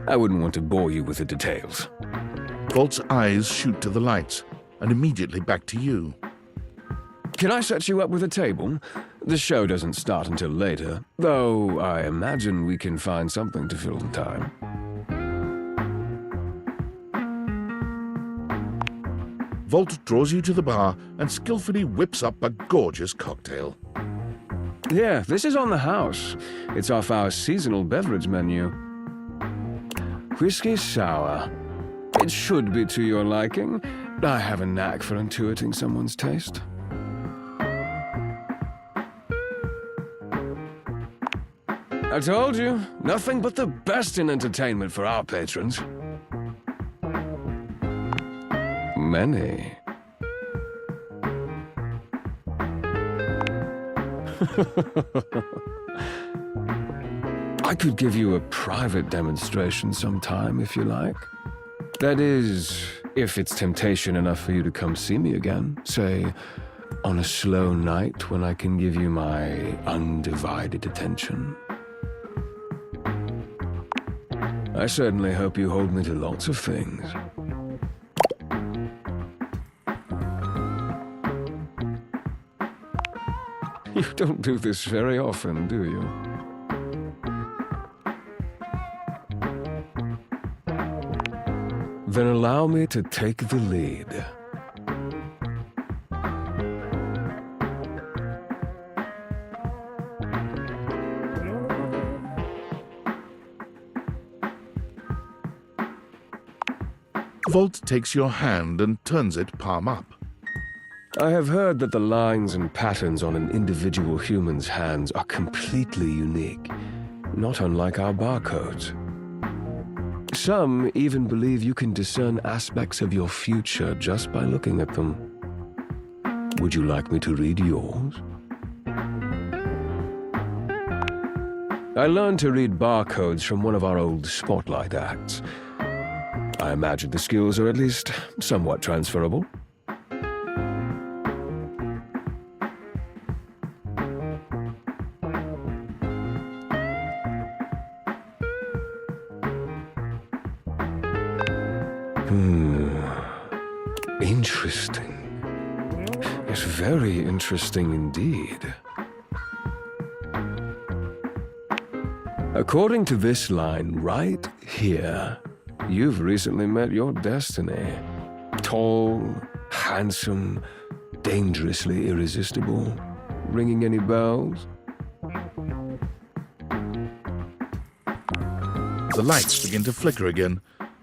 I wouldn't want to bore you with the details. Volt's eyes shoot to the lights, and immediately back to you. Can I set you up with a table? The show doesn't start until later, though I imagine we can find something to fill the time. Volt draws you to the bar and skillfully whips up a gorgeous cocktail. Yeah, this is on the house. It's off our seasonal beverage menu. Whiskey sour. It should be to your liking. I have a knack for intuiting someone's taste. I told you, nothing but the best in entertainment for our patrons. Many. I could give you a private demonstration sometime if you like. That is, if it's temptation enough for you to come see me again. Say, on a slow night when I can give you my undivided attention. I certainly hope you hold me to lots of things. You don't do this very often, do you? Then allow me to take the lead. Volt takes your hand and turns it palm up. I have heard that the lines and patterns on an individual human's hands are completely unique, not unlike our barcodes. Some even believe you can discern aspects of your future just by looking at them. Would you like me to read yours? I learned to read barcodes from one of our old spotlight acts. I imagine the skills are at least somewhat transferable. Interesting. It's very interesting indeed. According to this line right here, you've recently met your destiny. Tall, handsome, dangerously irresistible. Ringing any bells? The lights begin to flicker again.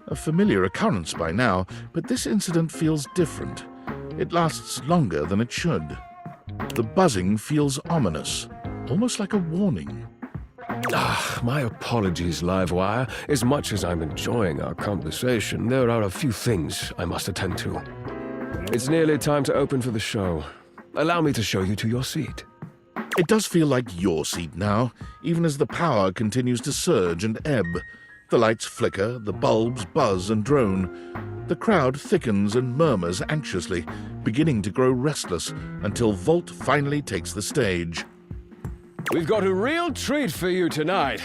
A familiar occurrence by now, but this incident feels different. It lasts longer than it should. The buzzing feels ominous, almost like a warning. My apologies, Livewire. As much as I'm enjoying our conversation, there are a few things I must attend to. It's nearly time to open for the show. Allow me to show you to your seat. It does feel like your seat now, even as the power continues to surge and ebb. The lights flicker, the bulbs buzz and drone. The crowd thickens and murmurs anxiously, beginning to grow restless until Volt finally takes the stage. We've got a real treat for you tonight.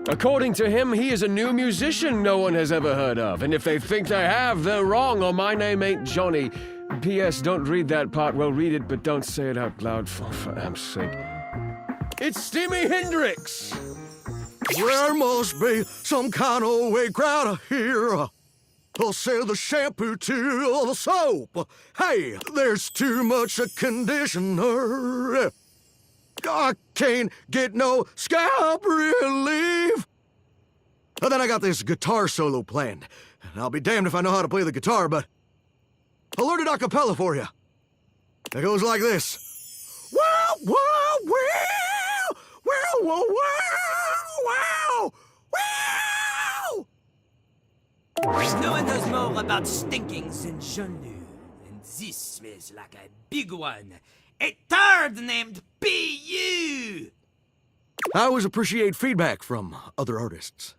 According to him, he is a new musician no one has ever heard of. And if they think they have, they're wrong, or my name ain't Johnny. P.S. Don't read that part. Well, read it, but don't say it out loud, for am's sake. It's Jimi Hendrix! There must be some kind of way crowd here. They'll sell the shampoo to the soap. Hey, there's too much conditioner. I can't get no scalp relief. And then I got this guitar solo planned. And I'll be damned if I know how to play the guitar, but I'll learn it a cappella for you. It goes like this. Wow, wow, wow, wow, wow, wow, wow, wow. No one knows more about stinkings than Jean-Luc, and this smells like a big one. A turd named P.U. I always appreciate feedback from other artists.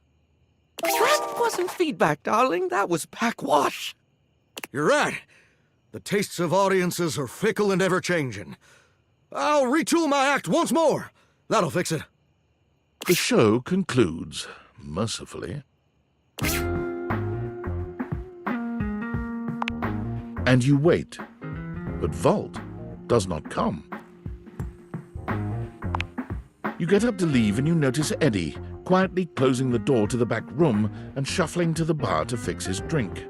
That wasn't feedback, darling. That was backwash. You're right. The tastes of audiences are fickle and ever-changing. I'll retool my act once more. That'll fix it. The show concludes, mercifully. And you wait, but Volt does not come. You get up to leave and you notice Eddie quietly closing the door to the back room and shuffling to the bar to fix his drink.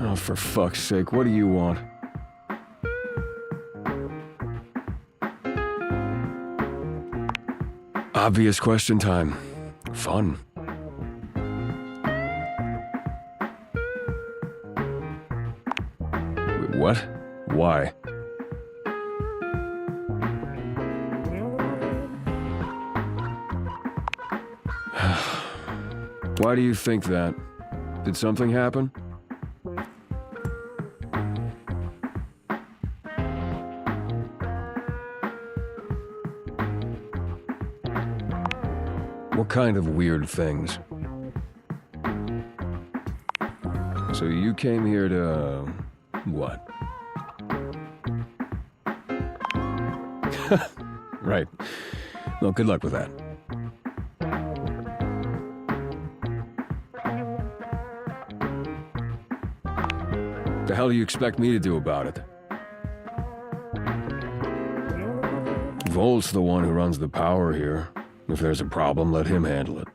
Oh, for fuck's sake, what do you want? Obvious question time. Fun. Wait, what? Why? Why do you think that? Did something happen? What kind of weird things? So you came here to... what? Right. Well, good luck with that. The hell do you expect me to do about it? Volt's the one who runs the power here. If there's a problem, let him handle it.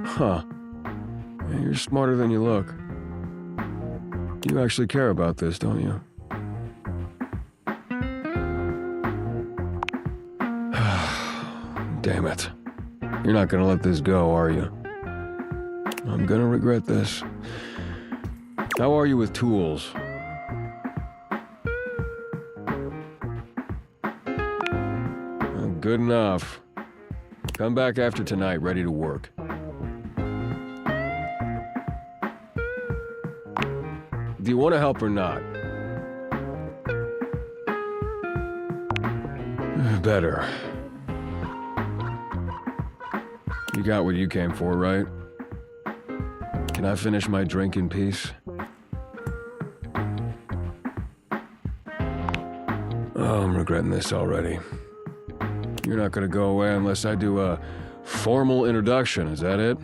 Huh. Yeah, you're smarter than you look. You actually care about this, don't you? Damn it. You're not gonna let this go, are you? I'm gonna regret this. How are you with tools? Well, good enough. Come back after tonight, ready to work. Do you want to help or not? Better. You got what you came for, right? Can I finish my drink in peace? Oh, I'm regretting this already. You're not gonna go away unless I do a formal introduction, is that it?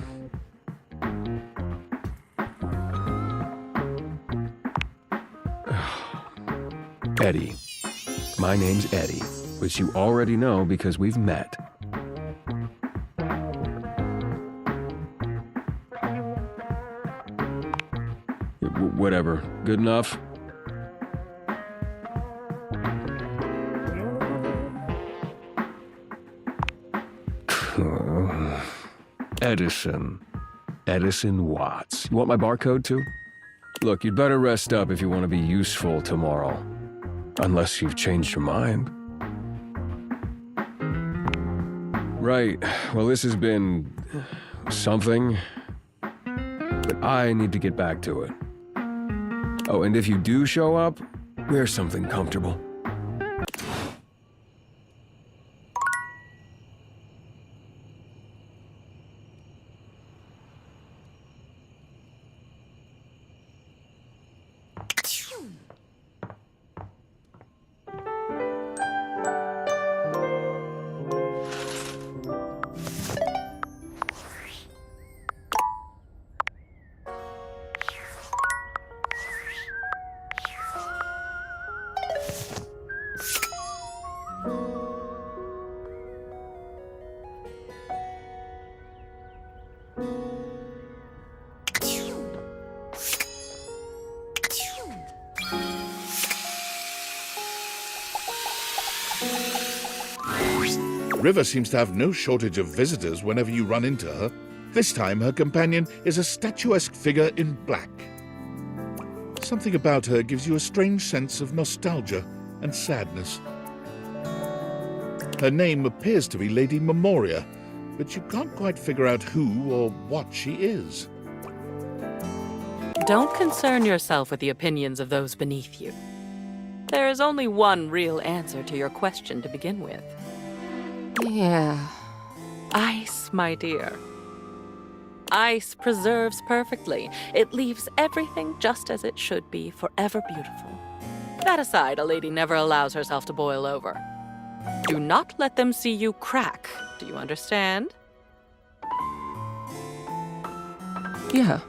Eddie. My name's Eddie, which you already know because we've met. Whatever. Good enough? Edison. Edison Watts. You want my barcode too? Look, you'd better rest up if you want to be useful tomorrow. Unless you've changed your mind. Right. Well, this has been... something. But I need to get back to it. Oh, and if you do show up, Wear something comfortable. River seems to have no shortage of visitors whenever you run into her. This time, her companion is a statuesque figure in black. Something about her gives you a strange sense of nostalgia and sadness. Her name appears to be Lady Memoria, but you can't quite figure out who or what she is. Don't concern yourself with the opinions of those beneath you. There is only one real answer to your question to begin with. Yeah. Ice, my dear. Ice preserves perfectly. It leaves everything just as it should be, forever beautiful. That aside, a lady never allows herself to boil over. Do not let them see you crack. Do you understand? Yeah.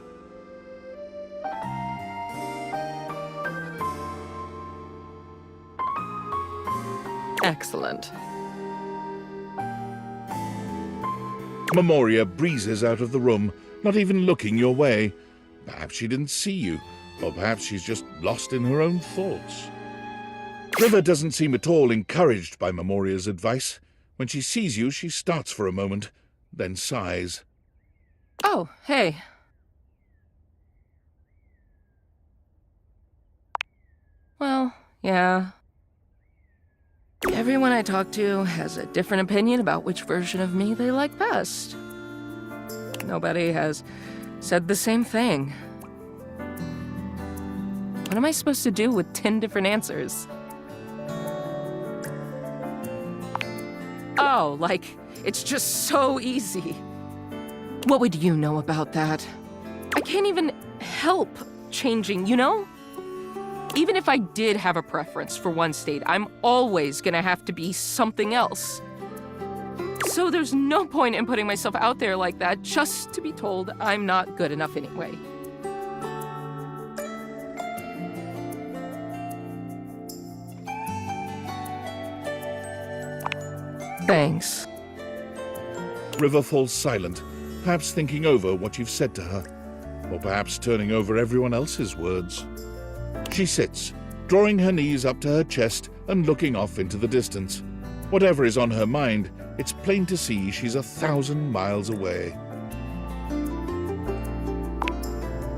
Excellent. Memoria breezes out of the room, not even looking your way. Perhaps she didn't see you, or perhaps she's just lost in her own thoughts. River doesn't seem at all encouraged by Memoria's advice. When she sees you, she starts for a moment, then sighs. Oh, hey. Well, yeah. Everyone I talk to has a different opinion about which version of me they like best. Nobody has said the same thing. What am I supposed to do with 10 different answers? Oh, like, it's just so easy. What would you know about that? I can't even help changing, you know? Even if I did have a preference for one state, I'm always gonna have to be something else. So there's no point in putting myself out there like that just to be told I'm not good enough anyway. Thanks. River falls silent, perhaps thinking over what you've said to her, or perhaps turning over everyone else's words. She sits, drawing her knees up to her chest and looking off into the distance. Whatever is on her mind, it's plain to see she's 1,000 miles away.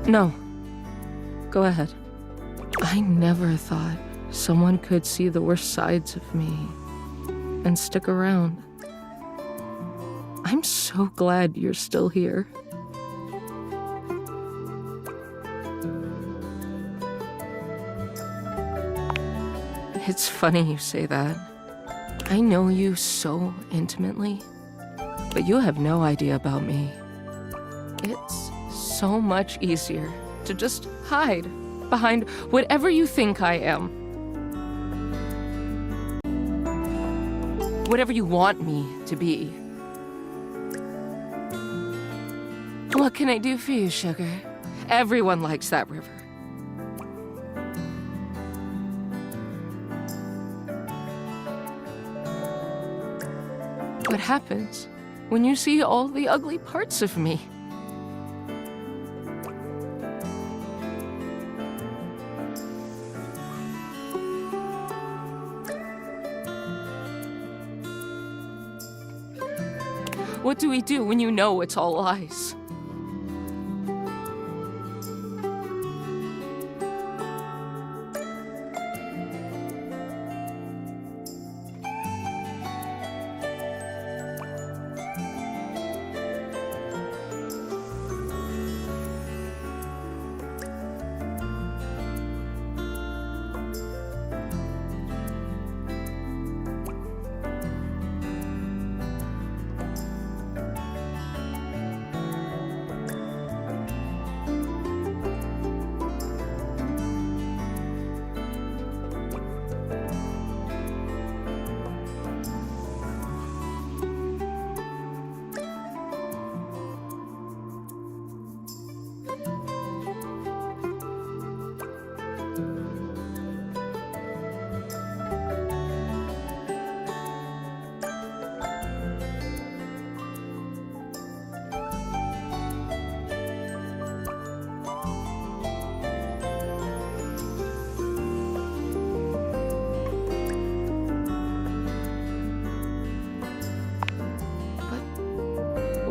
No. Go ahead. I never thought someone could see the worst sides of me and stick around. I'm so glad you're still here. It's funny you say that. I know you so intimately, but you have no idea about me. It's so much easier to just hide behind whatever you think I am. Whatever you want me to be. What can I do for you, sugar? Everyone likes that river. What happens when you see all the ugly parts of me? What do we do when you know it's all lies?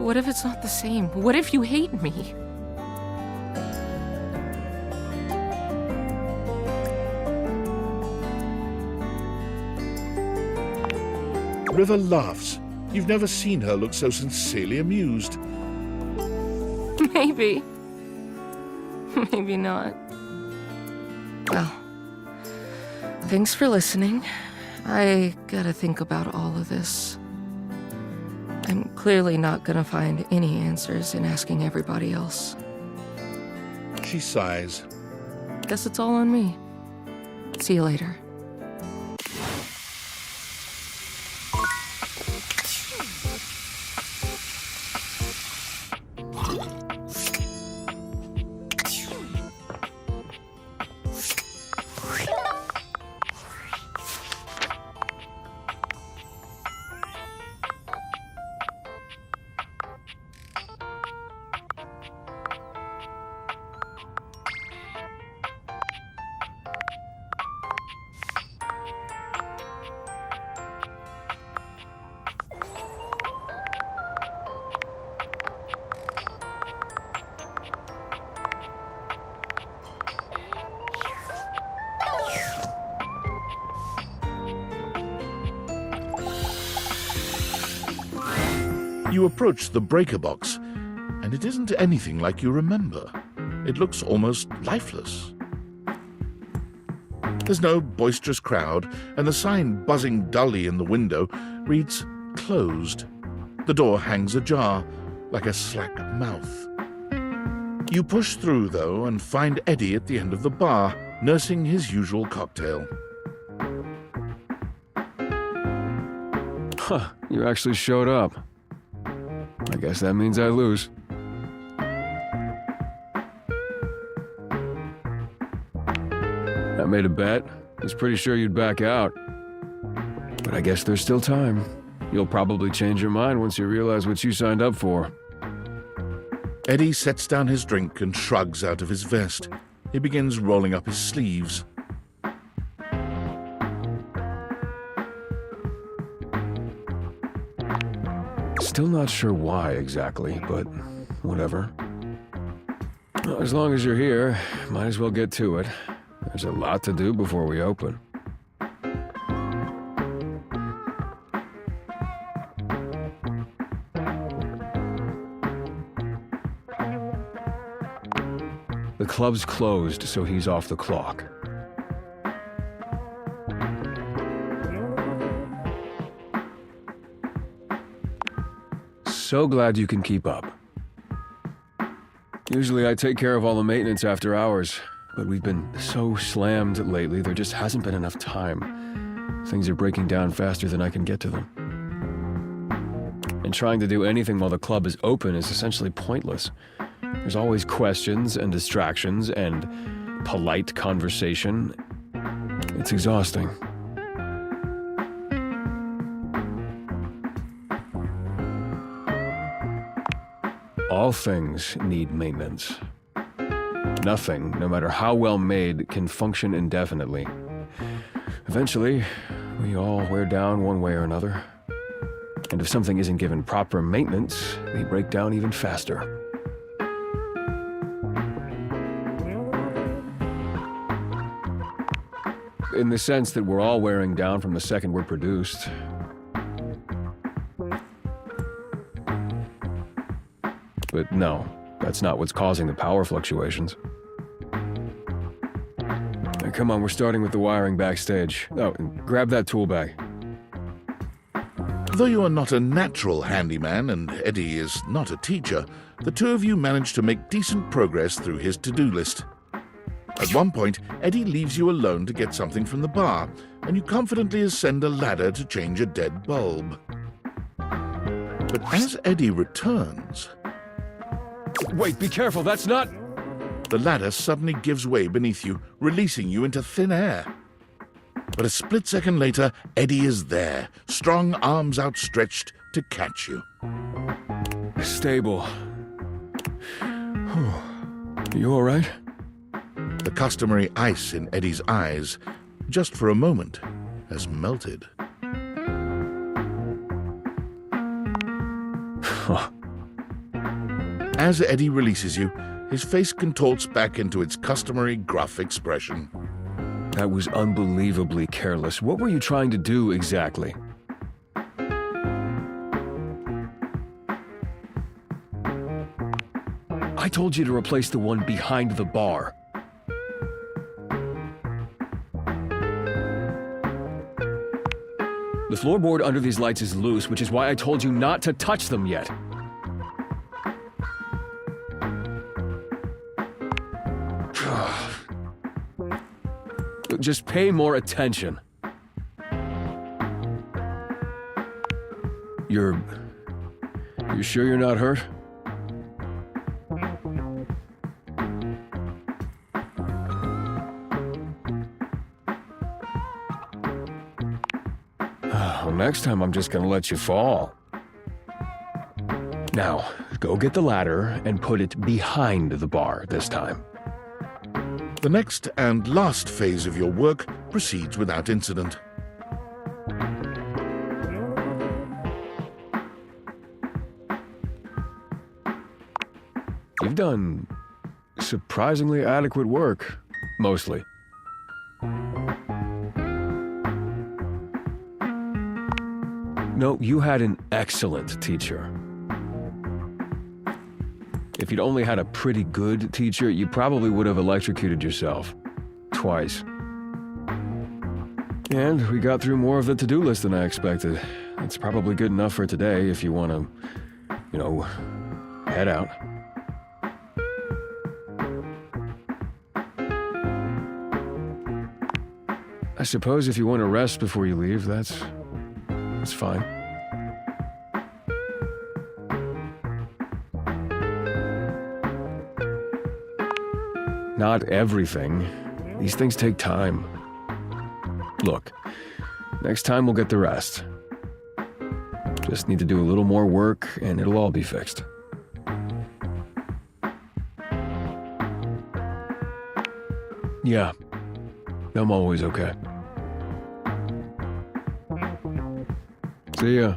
What if it's not the same? What if you hate me? River laughs. You've never seen her look so sincerely amused. Maybe. Maybe not. Well, thanks for listening. I gotta think about all of this. I'm clearly not gonna find any answers in asking everybody else. She sighs. Guess it's all on me. See you later. You approach the breaker box, and it isn't anything like you remember. It looks almost lifeless. There's no boisterous crowd, and the sign buzzing dully in the window reads closed. The door hangs ajar, like a slack mouth. You push through, though, and find Eddie at the end of the bar, nursing his usual cocktail. Huh, you actually showed up. I guess that means I lose. I made a bet. Was pretty sure you'd back out. But I guess there's still time. You'll probably change your mind once you realize what you signed up for. Eddie sets down his drink and shrugs out of his vest. He begins rolling up his sleeves. Still not sure why exactly, but whatever. Well, as long as you're here, might as well get to it. There's a lot to do before we open. The club's closed, so he's off the clock. So glad you can keep up. Usually I take care of all the maintenance after hours, but we've been so slammed lately, there just hasn't been enough time. Things are breaking down faster than I can get to them. And trying to do anything while the club is open is essentially pointless. There's always questions and distractions and polite conversation. It's exhausting. All things need maintenance. Nothing, no matter how well made, can function indefinitely. Eventually, we all wear down one way or another. And if something isn't given proper maintenance, they break down even faster. In the sense that we're all wearing down from the second we're produced. But no, that's not what's causing the power fluctuations. Now, come on, we're starting with the wiring backstage. Oh, and grab that tool bag. Though you are not a natural handyman and Eddie is not a teacher, the two of you manage to make decent progress through his to-do list. At one point, Eddie leaves you alone to get something from the bar, and you confidently ascend a ladder to change a dead bulb. But as Eddie returns... Wait, be careful, that's not... The ladder suddenly gives way beneath you, releasing you into thin air. But a split second later, Eddie is there, strong arms outstretched to catch you. Stable. You all right? The customary ice in Eddie's eyes, just for a moment, has melted. As Eddie releases you, his face contorts back into its customary gruff expression. That was unbelievably careless. What were you trying to do exactly? I told you to replace the one behind the bar. The floorboard under these lights is loose, which is why I told you not to touch them yet. Just pay more attention. You're sure you're not hurt? Well, next time I'm just gonna let you fall. Now, go get the ladder and put it behind the bar this time. The next and last phase of your work proceeds without incident. You've done surprisingly adequate work, mostly. No, you had an excellent teacher. If you'd only had a pretty good teacher, you probably would have electrocuted yourself. Twice. And we got through more of the to-do list than I expected. That's probably good enough for today if you want to, head out. I suppose if you want to rest before you leave, that's fine. Not everything. These things take time. Look, next time we'll get the rest. Just need to do a little more work and it'll all be fixed. Yeah, I'm always okay. See ya.